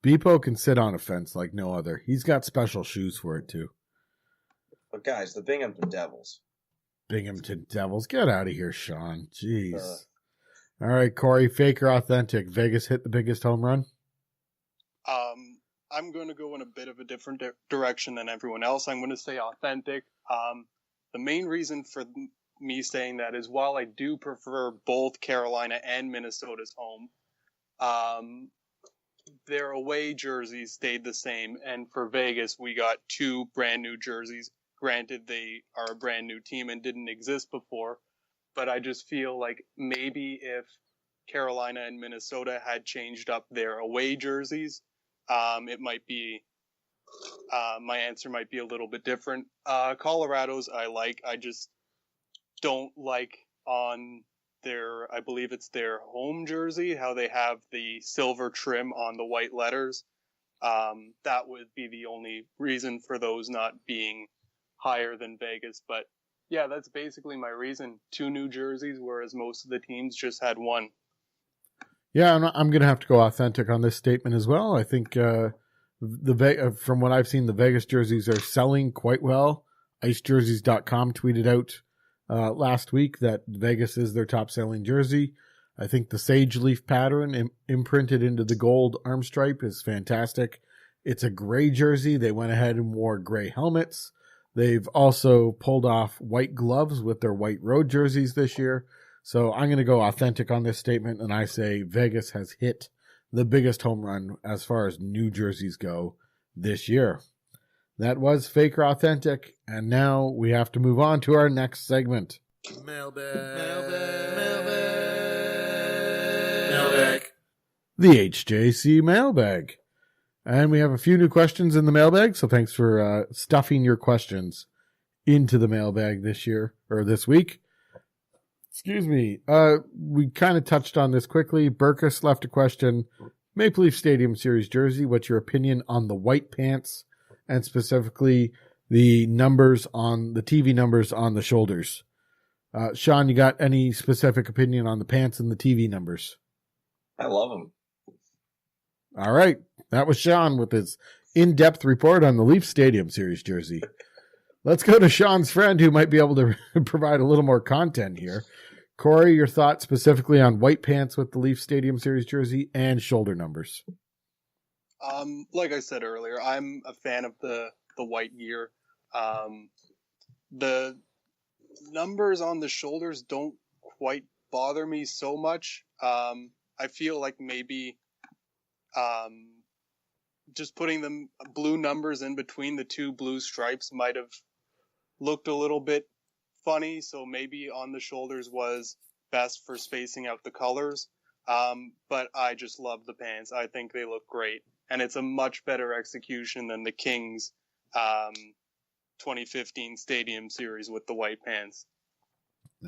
Beepo can sit on a fence like no other. He's got special shoes for it, too. But guys, the Binghamton Devils. Binghamton Devils. Get out of here, Shawn. Jeez. All right, Corey, fake or authentic? Vegas hit the biggest home run? I'm going to go in a bit of a different direction than everyone else. I'm going to say authentic. The main reason for me saying that is while I do prefer both Carolina and Minnesota's home, their away jerseys stayed the same. And for Vegas, we got 2 brand new jerseys. Granted, they are a brand new team and didn't exist before. But I just feel like maybe if Carolina and Minnesota had changed up their away jerseys, it might be, my answer might be a little bit different. Colorado's I just don't like on their, I believe it's their home jersey, how they have the silver trim on the white letters. That would be the only reason for those not being higher than Vegas. But yeah, that's basically my reason. 2 new jerseys, whereas most of the teams just had 1. Yeah, I'm going to have to go authentic on this statement as well. I think from what I've seen, the Vegas jerseys are selling quite well. IceJerseys.com tweeted out last week that Vegas is their top-selling jersey. I think the sage leaf pattern imprinted into the gold arm stripe is fantastic. It's a gray jersey. They went ahead and wore gray helmets. They've also pulled off white gloves with their white road jerseys this year. So I'm going to go authentic on this statement, and I say Vegas has hit the biggest home run as far as new jerseys go this year. That was fake or authentic, and now we have to move on to our next segment. Mailbag. The HJC mailbag. And we have a few new questions in the mailbag, so thanks for stuffing your questions into the mailbag this week. Excuse me. We kind of touched on this quickly. Burkus left a question. Maple Leaf Stadium Series jersey, what's your opinion on the white pants and specifically the numbers on the TV numbers on the shoulders? Shawn, you got any specific opinion on the pants and the TV numbers? I love them. All right. That was Shawn with his in-depth report on the Leaf Stadium Series jersey. Let's go to Shawn's friend who might be able to provide a little more content here. Corey, your thoughts specifically on white pants with the Leaf Stadium Series jersey and shoulder numbers. Like I said earlier, I'm a fan of the white gear. The numbers on the shoulders don't quite bother me so much. I feel like maybe just putting them blue numbers in between the 2 blue stripes might have looked a little bit funny, so maybe on the shoulders was best for spacing out the colors. But I just love the pants. I think they look great, and it's a much better execution than the Kings 2015 Stadium Series with the white pants.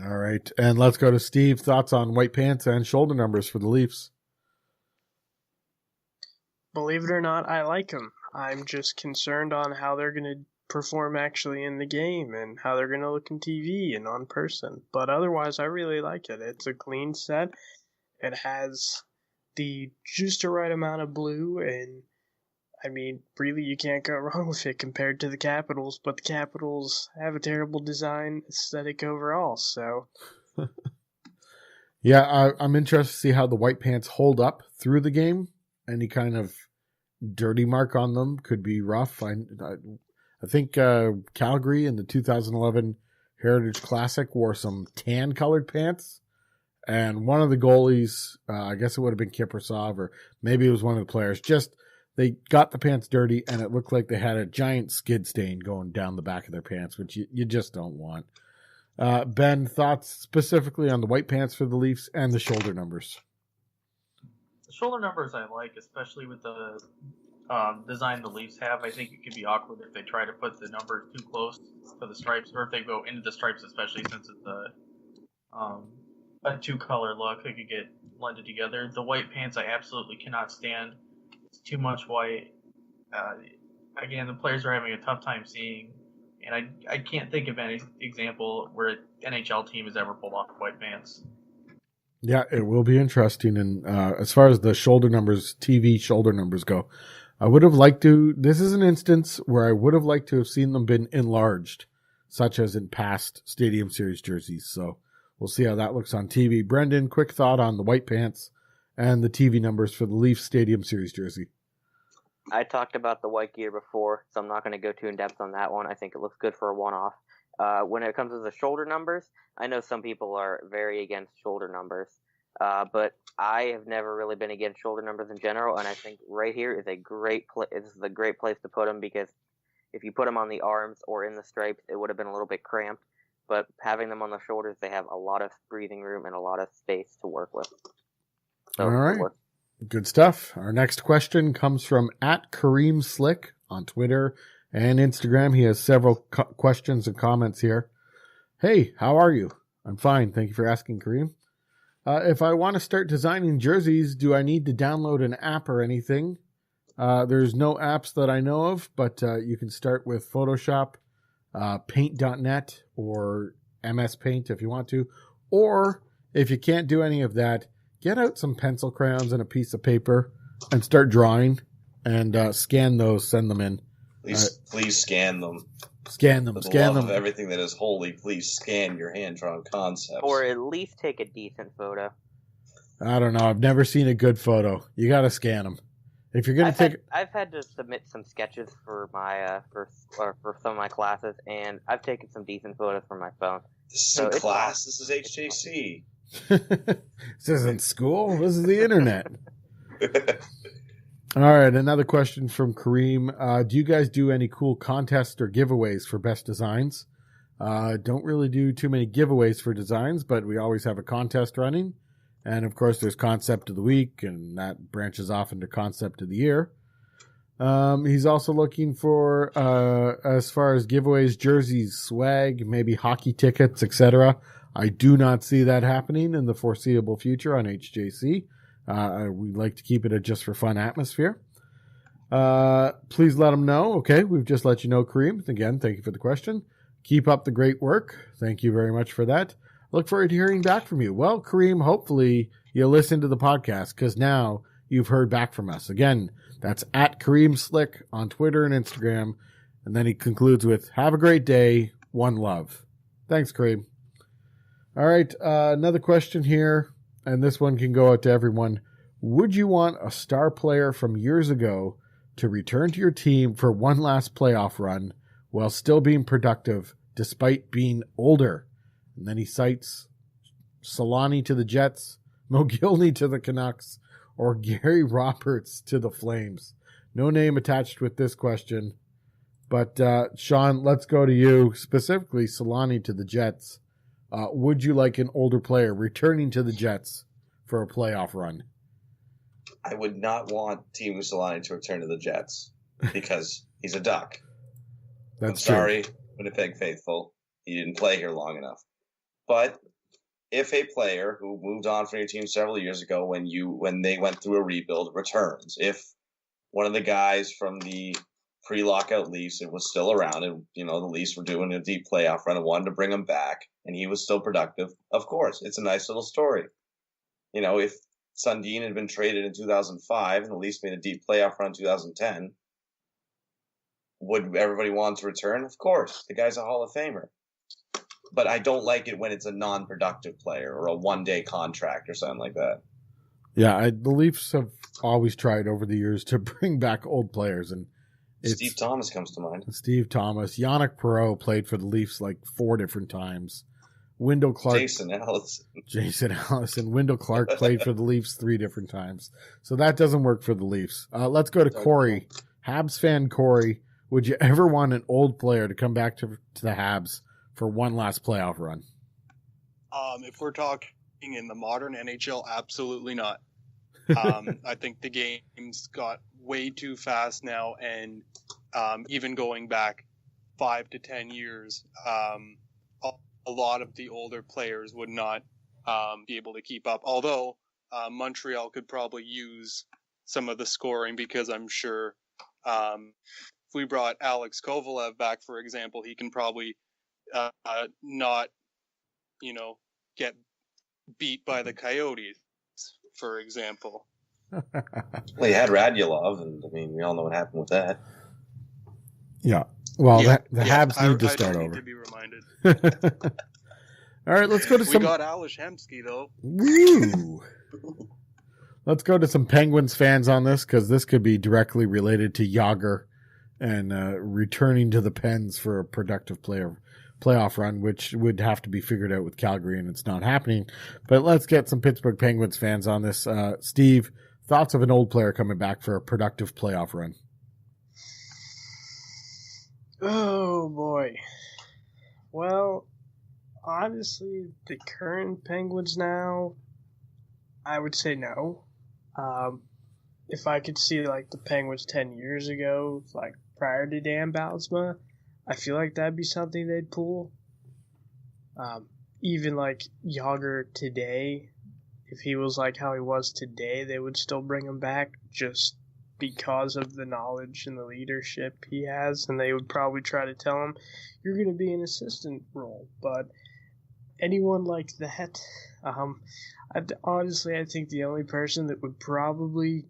All right, and let's go to Steve. Thoughts on white pants and shoulder numbers for the Leafs? Believe it or not, I like them. I'm just concerned on how they're going to perform actually in the game and how they're going to look in TV and on person. But otherwise, I really like it. It's a clean set. It has the just the right amount of blue, and I mean, really, you can't go wrong with it compared to the Capitals. But the Capitals have a terrible design aesthetic overall, so. Yeah, I'm interested to see how the white pants hold up through the game. Any kind of dirty mark on them could be rough. I think Calgary in the 2011 Heritage Classic wore some tan-colored pants. And one of the goalies, I guess it would have been Kiprasov, or maybe it was one of the players, they got the pants dirty, and it looked like they had a giant skid stain going down the back of their pants, which you just don't want. Ben, thoughts specifically on the white pants for the Leafs and the shoulder numbers? The shoulder numbers I like, especially with the design the Leafs have. I think it could be awkward if they try to put the numbers too close to the stripes, or if they go into the stripes, especially since it's a two-color look. They could get blended together. The white pants I absolutely cannot stand. It's too much white. Again, the players are having a tough time seeing, and I can't think of any example where an NHL team has ever pulled off white pants. Yeah, it will be interesting. And as far as the shoulder numbers, TV shoulder numbers go, I would have liked to. This is an instance where I would have liked to have seen them been enlarged, such as in past Stadium Series jerseys. So we'll see how that looks on TV. Brendan, quick thought on the white pants and the TV numbers for the Leafs Stadium Series jersey. I talked about the white gear before, so I'm not going to go too in depth on that one. I think it looks good for a one-off. When it comes to the shoulder numbers, I know some people are very against shoulder numbers, but I have never really been against shoulder numbers in general, and I think right here is a great this is a great place to put them, because if you put them on the arms or in the stripes, it would have been a little bit cramped, but having them on the shoulders, they have a lot of breathing room and a lot of space to work with. So, all right. Good stuff. Our next question comes from @KareemSlick on Twitter and Instagram. He has several questions and comments here. Hey, how are you? I'm fine. Thank you for asking, Kareem. If I want to start designing jerseys, do I need to download an app or anything? There's no apps that I know of, but you can start with Photoshop, Paint.net, or MS Paint if you want to. Or if you can't do any of that, get out some pencil crayons and a piece of paper and start drawing and scan those, send them in. Please scan them. Scan them. For the Scan love them. of everything that is holy, please scan your hand-drawn concepts. Or at least take a decent photo. I don't know. I've never seen a good photo. You got to scan them. If you're going to take, I've had to submit some sketches for my for some of my classes, and I've taken some decent photos from my phone. This isn't class. This is HJC. This isn't school. This is the internet. All right, another question from Kareem. Do you guys do any cool contests or giveaways for best designs? Don't really do too many giveaways for designs, but we always have a contest running. And, of course, there's Concept of the Week, and that branches off into Concept of the Year. He's also looking for, as far as giveaways, jerseys, swag, maybe hockey tickets, etc. I do not see that happening in the foreseeable future on HJC. We'd like to keep it a just for fun atmosphere. Please let them know. Okay, we've just let you know, Kareem. Again, thank you for the question. Keep up the great work. Thank you very much for that. Look forward to hearing back from you. Well, Kareem, hopefully you'll listen to the podcast, because now you've heard back from us. Again, that's @KareemSlick on Twitter and Instagram. And then he concludes with, have a great day. One love. Thanks, Kareem. All right, another question here, and this one can go out to everyone. Would you want a star player from years ago to return to your team for one last playoff run while still being productive despite being older? And then he cites Solani to the Jets, Mogilny to the Canucks, or Gary Roberts to the Flames. No name attached with this question. But, Shawn, let's go to you. Specifically, Solani to the Jets. Would you like an older player returning to the Jets for a playoff run? I would not want Teemu Solani to return to the Jets because he's a Duck. That's I'm sorry, Winnipeg faithful. He didn't play here long enough. But if a player who moved on from your team several years ago when they went through a rebuild returns, if one of the guys from the pre-lockout Leafs was still around and, the Leafs were doing a deep playoff run and wanted to bring him back and he was still productive, of course, it's a nice little story. If Sundin had been traded in 2005 and the Leafs made a deep playoff run in 2010, would everybody want to return? Of course. The guy's a Hall of Famer. But I don't like it when it's a non-productive player or a one-day contract or something like that. Yeah, the Leafs have always tried over the years to bring back old players. And Steve Thomas comes to mind. Steve Thomas. Yannick Perreault played for the Leafs like 4 different times. Wendell Clark. Jason Allison. Wendell Clark played for the Leafs 3 different times. So that doesn't work for the Leafs. Let's go to Corey. Habs fan Corey. Would you ever want an old player to come back to the Habs for one last playoff run? If we're talking in the modern NHL, absolutely not. I think the game's got way too fast now, and even going back 5 to 10 years, a lot of the older players would not be able to keep up. Although Montreal could probably use some of the scoring, because I'm sure if we brought Alex Kovalev back, for example, he can probably not, get beat by the Coyotes, for example. Well, you had Radulov, and I mean, we all know what happened with that. Yeah. Well, the Habs need to start over. To be reminded. All right, let's go to some. We got Alish Hemsky, though. Woo! Let's go to some Penguins fans on this, because this could be directly related to Jágr and returning to the Pens for a productive playoff run, which would have to be figured out with Calgary, and it's not happening. But let's get some Pittsburgh Penguins fans on this. Steve, thoughts of an old player coming back for a productive playoff run? Oh, boy. Well, honestly, the current Penguins now, I would say no. If I could see, like, the Penguins 10 years ago, like, prior to Dan Bylsma, I feel like that'd be something they'd pull. Even, like, Jágr today, if he was like how he was today, they would still bring him back just because of the knowledge and the leadership he has, and they would probably try to tell him, you're going to be an assistant role. But anyone like that, honestly, I think the only person that would probably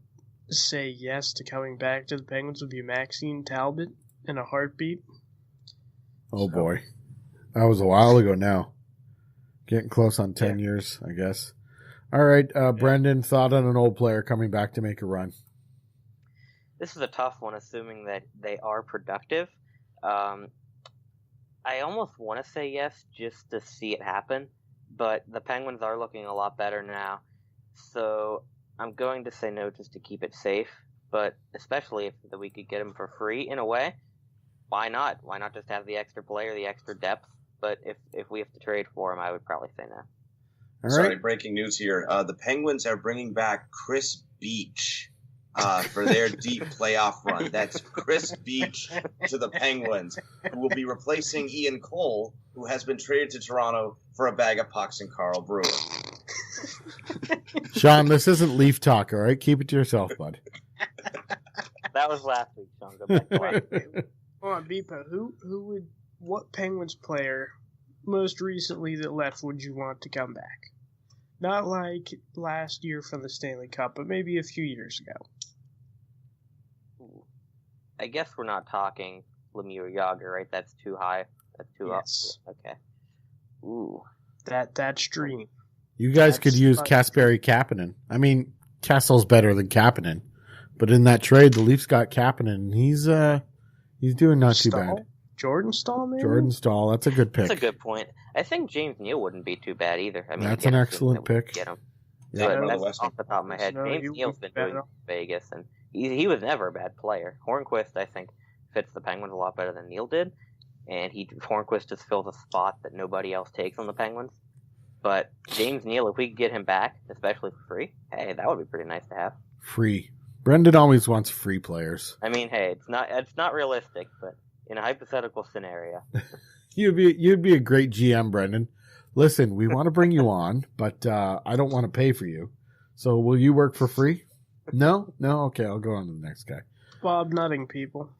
say yes to coming back to the Penguins would be Maxime Talbot in a heartbeat. Oh, boy. That was a while ago now. Getting close on 10 years, I guess. All right, Brendan, thought on an old player coming back to make a run? This is a tough one, assuming that they are productive. I almost want to say yes just to see it happen, but the Penguins are looking a lot better now. So I'm going to say no just to keep it safe, but especially if we could get him for free in a way, why not? Why not just have the extra player, the extra depth? But if we have to trade for him, I would probably say no. All right. Sorry, breaking news here. The Penguins are bringing back Chris Beach for their deep playoff run. That's Chris Beach to the Penguins, who will be replacing Ian Cole, who has been traded to Toronto for a bag of pucks and Carl Brewer. Shawn, this isn't Leaf talk, all right? Keep it to yourself, bud. That was last week, Shawn. Go back to last week. Hold on, Beepo, what Penguins player most recently that left would you want to come back? Not like last year from the Stanley Cup, but maybe a few years ago. I guess we're not talking Lemieux or Jágr, right? That's too high. That's too up. Okay. Ooh. That's dream. You guys could use Kasperi Kapanen. I mean, Kessel's better than Kapanen, but in that trade, the Leafs got Kapanen. He's doing not too bad. Jordan Stahl, maybe? Jordan Stahl, that's a good pick. That's a good point. I think James Neal wouldn't be too bad either. I mean, that's an excellent pick. Get him. Yeah, But that's off the top of my head. James Neal's been doing it in Vegas, and he was never a bad player. Hornquist, I think, fits the Penguins a lot better than Neal did, and Hornquist just fills a spot that nobody else takes on the Penguins. But James Neal, if we could get him back, especially for free, hey, that would be pretty nice to have. Free. Brendan always wants free players. I mean, hey, it's not realistic, but in a hypothetical scenario. You'd be a great GM, Brendan. Listen, we want to bring you on, but I don't want to pay for you. So will you work for free? No? Okay, I'll go on to the next guy. Bob Nutting, people.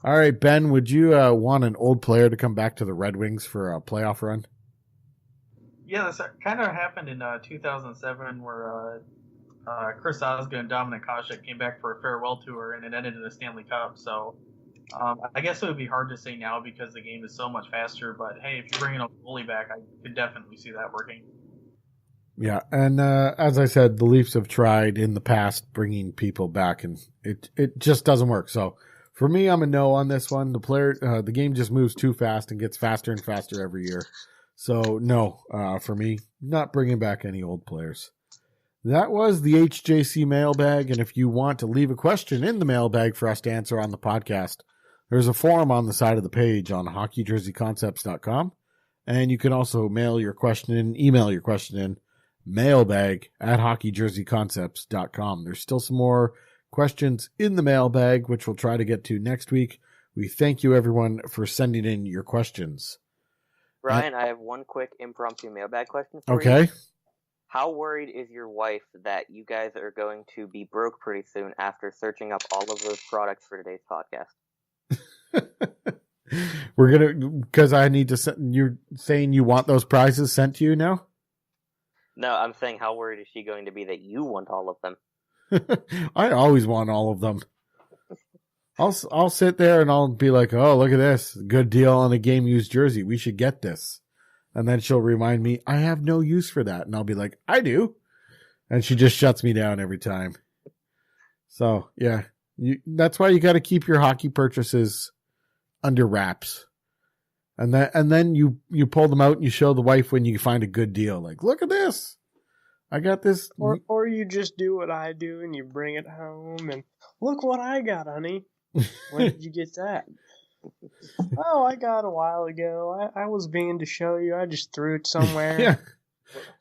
All right, Ben, would you want an old player to come back to the Red Wings for a playoff run? Yeah, this kind of happened in 2007 where Chris Osgood and Dominik Hasek came back for a farewell tour, and it ended in a Stanley Cup. So I guess it would be hard to say now because the game is so much faster. But hey, if you're bringing a goalie back, I could definitely see that working. Yeah, and as I said, the Leafs have tried in the past bringing people back, and it just doesn't work. So for me, I'm a no on this one. The game just moves too fast and gets faster and faster every year. So no, for me, not bringing back any old players. That was the HJC mailbag, and if you want to leave a question in the mailbag for us to answer on the podcast, there's a forum on the side of the page on hockeyjerseyconcepts.com, and you can also email your question in, mailbag at hockeyjerseyconcepts.com. There's still some more questions in the mailbag, which we'll try to get to next week. We thank you, everyone, for sending in your questions. Ryan, I have one quick impromptu mailbag question for you. Okay. How worried is your wife that you guys are going to be broke pretty soon after searching up all of those products for today's podcast? We're going to, because I need to send, you're saying you want those prizes sent to you now? No, I'm saying how worried is she going to be that you want all of them? I always want all of them. I'll sit there and I'll be like, oh, look at this. Good deal on a game used jersey. We should get this. And then she'll remind me, I have no use for that. And I'll be like, I do. And she just shuts me down every time. So, yeah. That's why you got to keep your hockey purchases under wraps. And then you pull them out and you show the wife when you find a good deal. Like, look at this. I got this. Or you just do what I do and you bring it home and look what I got, honey. When did you get that? Oh, I got a while ago. I was being to show you. I just threw it somewhere. Yeah.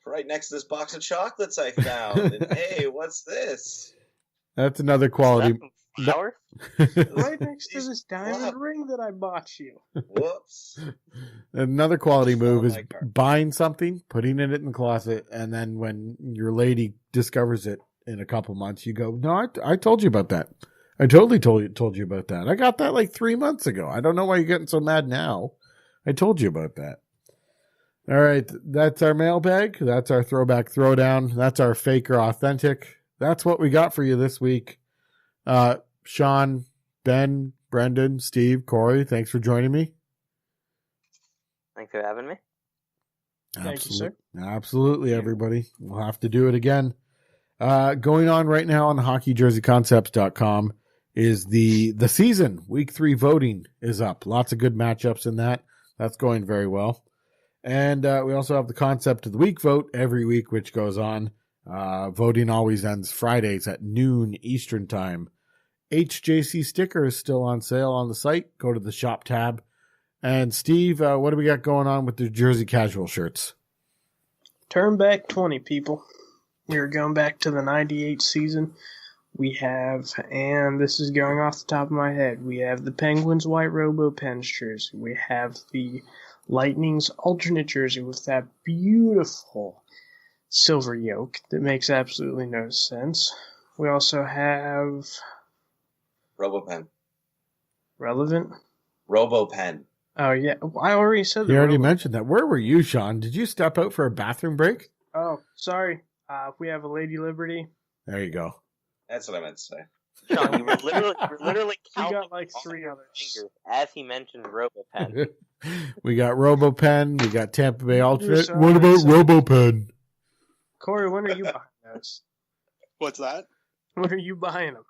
Right next to this box of chocolates I found. And hey, what's this? That's another quality. Flowers? Right next to this diamond ring that I bought you. Whoops. Another quality move is my God. buying something, putting it in the closet, and then when your lady discovers it in a couple months, you go, no, I told you about that. I totally told you about that. I got that like 3 months ago. I don't know why you're getting so mad now. I told you about that. All right. That's our mailbag. That's our throwback throwdown. That's our fake or authentic. That's what we got for you this week. Shawn, Ben, Brendan, Steve, Corey, thanks for joining me. Thanks for having me. Thank you, sir. Absolutely, everybody. We'll have to do it again. Going on right now on hockeyjerseyconcepts.com is the season. Week 3 voting is up. Lots of good matchups in that. That's going very well. And we also have the concept of the week vote every week, which goes on. Voting always ends Fridays at noon Eastern time. HJC sticker is still on sale on the site. Go to the shop tab. And Steve, what do we got going on with the Jersey Casual shirts? Turn back 20, people. We're going back to the 98 season. We have, and this is going off the top of my head, we have the Penguins white Robo Pens jersey. We have the Lightning's alternate jersey with that beautiful silver yoke that makes absolutely no sense. We also have... RoboPen. Relevant? RoboPen. Oh, yeah. I already said that. You already mentioned that. Where were you, Shawn? Did you step out for a bathroom break? Oh, sorry. We have a Lady Liberty. There you go. That's what I meant to say. Shawn, you were literally We counting got like on 3 your others. fingers as he mentioned RoboPen. We got RoboPen. We got Tampa Bay alternate. sorry, What about sorry. RoboPen? Corey, when are you buying those? What's that? When are you buying them?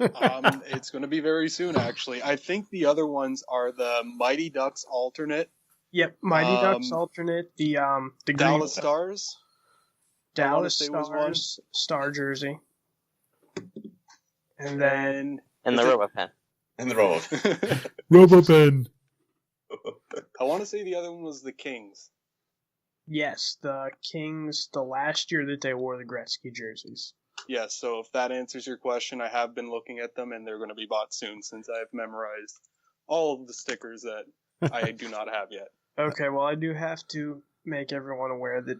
It's going to be very soon, actually. I think the other ones are the Mighty Ducks alternate, Yep, Mighty Ducks alternate, the Dallas green, Stars. Dallas say was one. Stars star jersey, and then And the RoboPen. And the Robo. RoboPen. I want to say the other one was the Kings. yes, the Kings, the last year that they wore the Gretzky jerseys. Yes, so if that answers your question, I have been looking at them, and they're going to be bought soon since I've memorized all of the stickers that I do not have yet. Okay, well, I do have to make everyone aware that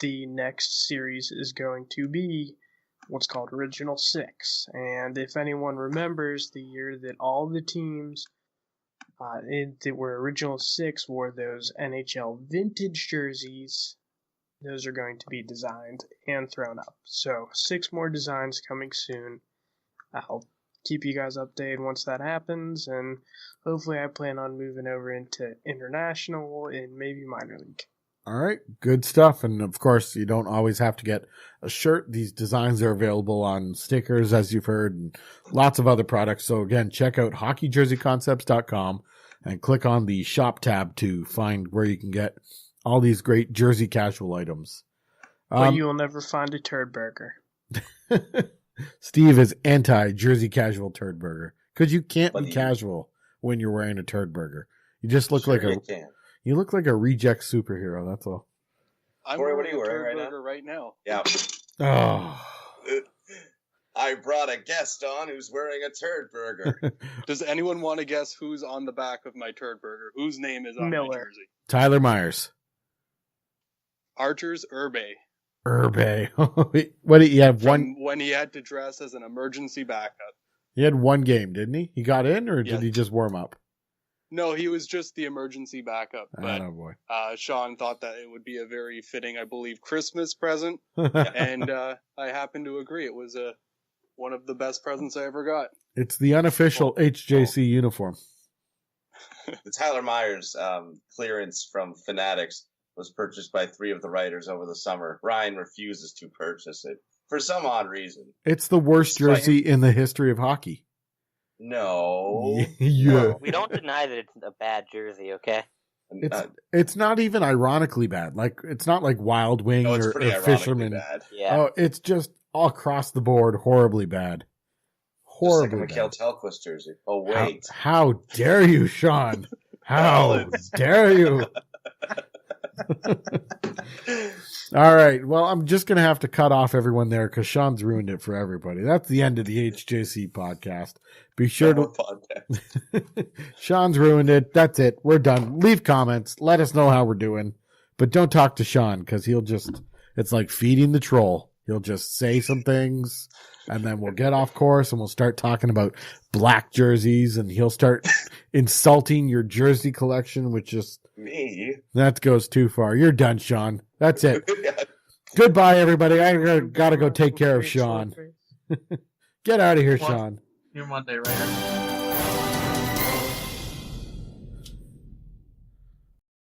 the next series is going to be what's called Original 6. And if anyone remembers the year that all the teams that were Original 6 wore those NHL vintage jerseys, those are going to be designed and thrown up. So 6 more designs coming soon. I'll keep you guys updated once that happens, and hopefully I plan on moving over into international and maybe minor league. All right, good stuff. And of course, you don't always have to get a shirt. These designs are available on stickers, as you've heard, and lots of other products. So again, check out hockeyjerseyconcepts.com and click on the shop tab to find where you can get all these great Jersey casual items. But you'll never find a turd burger. Steve is anti-Jersey casual turd burger because you can't But be casual when you're wearing a turd burger. You just look Sure like you can. you look like a reject superhero. That's all. I'm Corey, what wearing are you a wearing turd right burger right now. Yeah. Oh. I brought a guest on who's wearing a turd burger. Does anyone want to guess who's on the back of my turd burger? Whose name is on my Miller. jersey? Tyler Myers. Archer's Urbe. Urbe. What did you have From one? when he had to dress as an emergency backup. He had one game, didn't he? He got in, or did Yes. he just warm up? No, he was just the emergency backup. But Oh boy. Shawn thought that it would be a very fitting, I believe, Christmas present, and I happen to agree. It was one of the best presents I ever got. It's the unofficial HJC uniform. The Tyler Myers clearance from Fanatics was purchased by 3 of the writers over the summer. Ryan refuses to purchase it for some odd reason. It's the worst Despite- jersey in the history of hockey. No. Yeah. We don't deny that it's a bad jersey, okay? It's not even ironically bad. Like, it's not like Wild Wing no, it's or pretty ironically Fisherman. bad. Yeah. Oh, it's just all across the board horribly bad. Just like a Horribly Mikhail bad. Telquist jersey. Oh, wait. How dare you, Shawn? How it's- dare you? All right. Well, I'm just going to have to cut off everyone there because Shawn's ruined it for everybody. That's the end of the HJC podcast. Be sure No more to. podcast. Shawn's ruined it. That's it. We're done. Leave comments. Let us know how we're doing. But don't talk to Shawn because he'll just. It's like feeding the troll. He'll just say some things and then we'll get off course and we'll start talking about black jerseys and he'll start insulting your jersey collection, which just. Me? That goes too far. You're done, Shawn. That's it. Goodbye, everybody. I gotta go take care of Shawn. Get out of here, What? Shawn. Your Monday, right?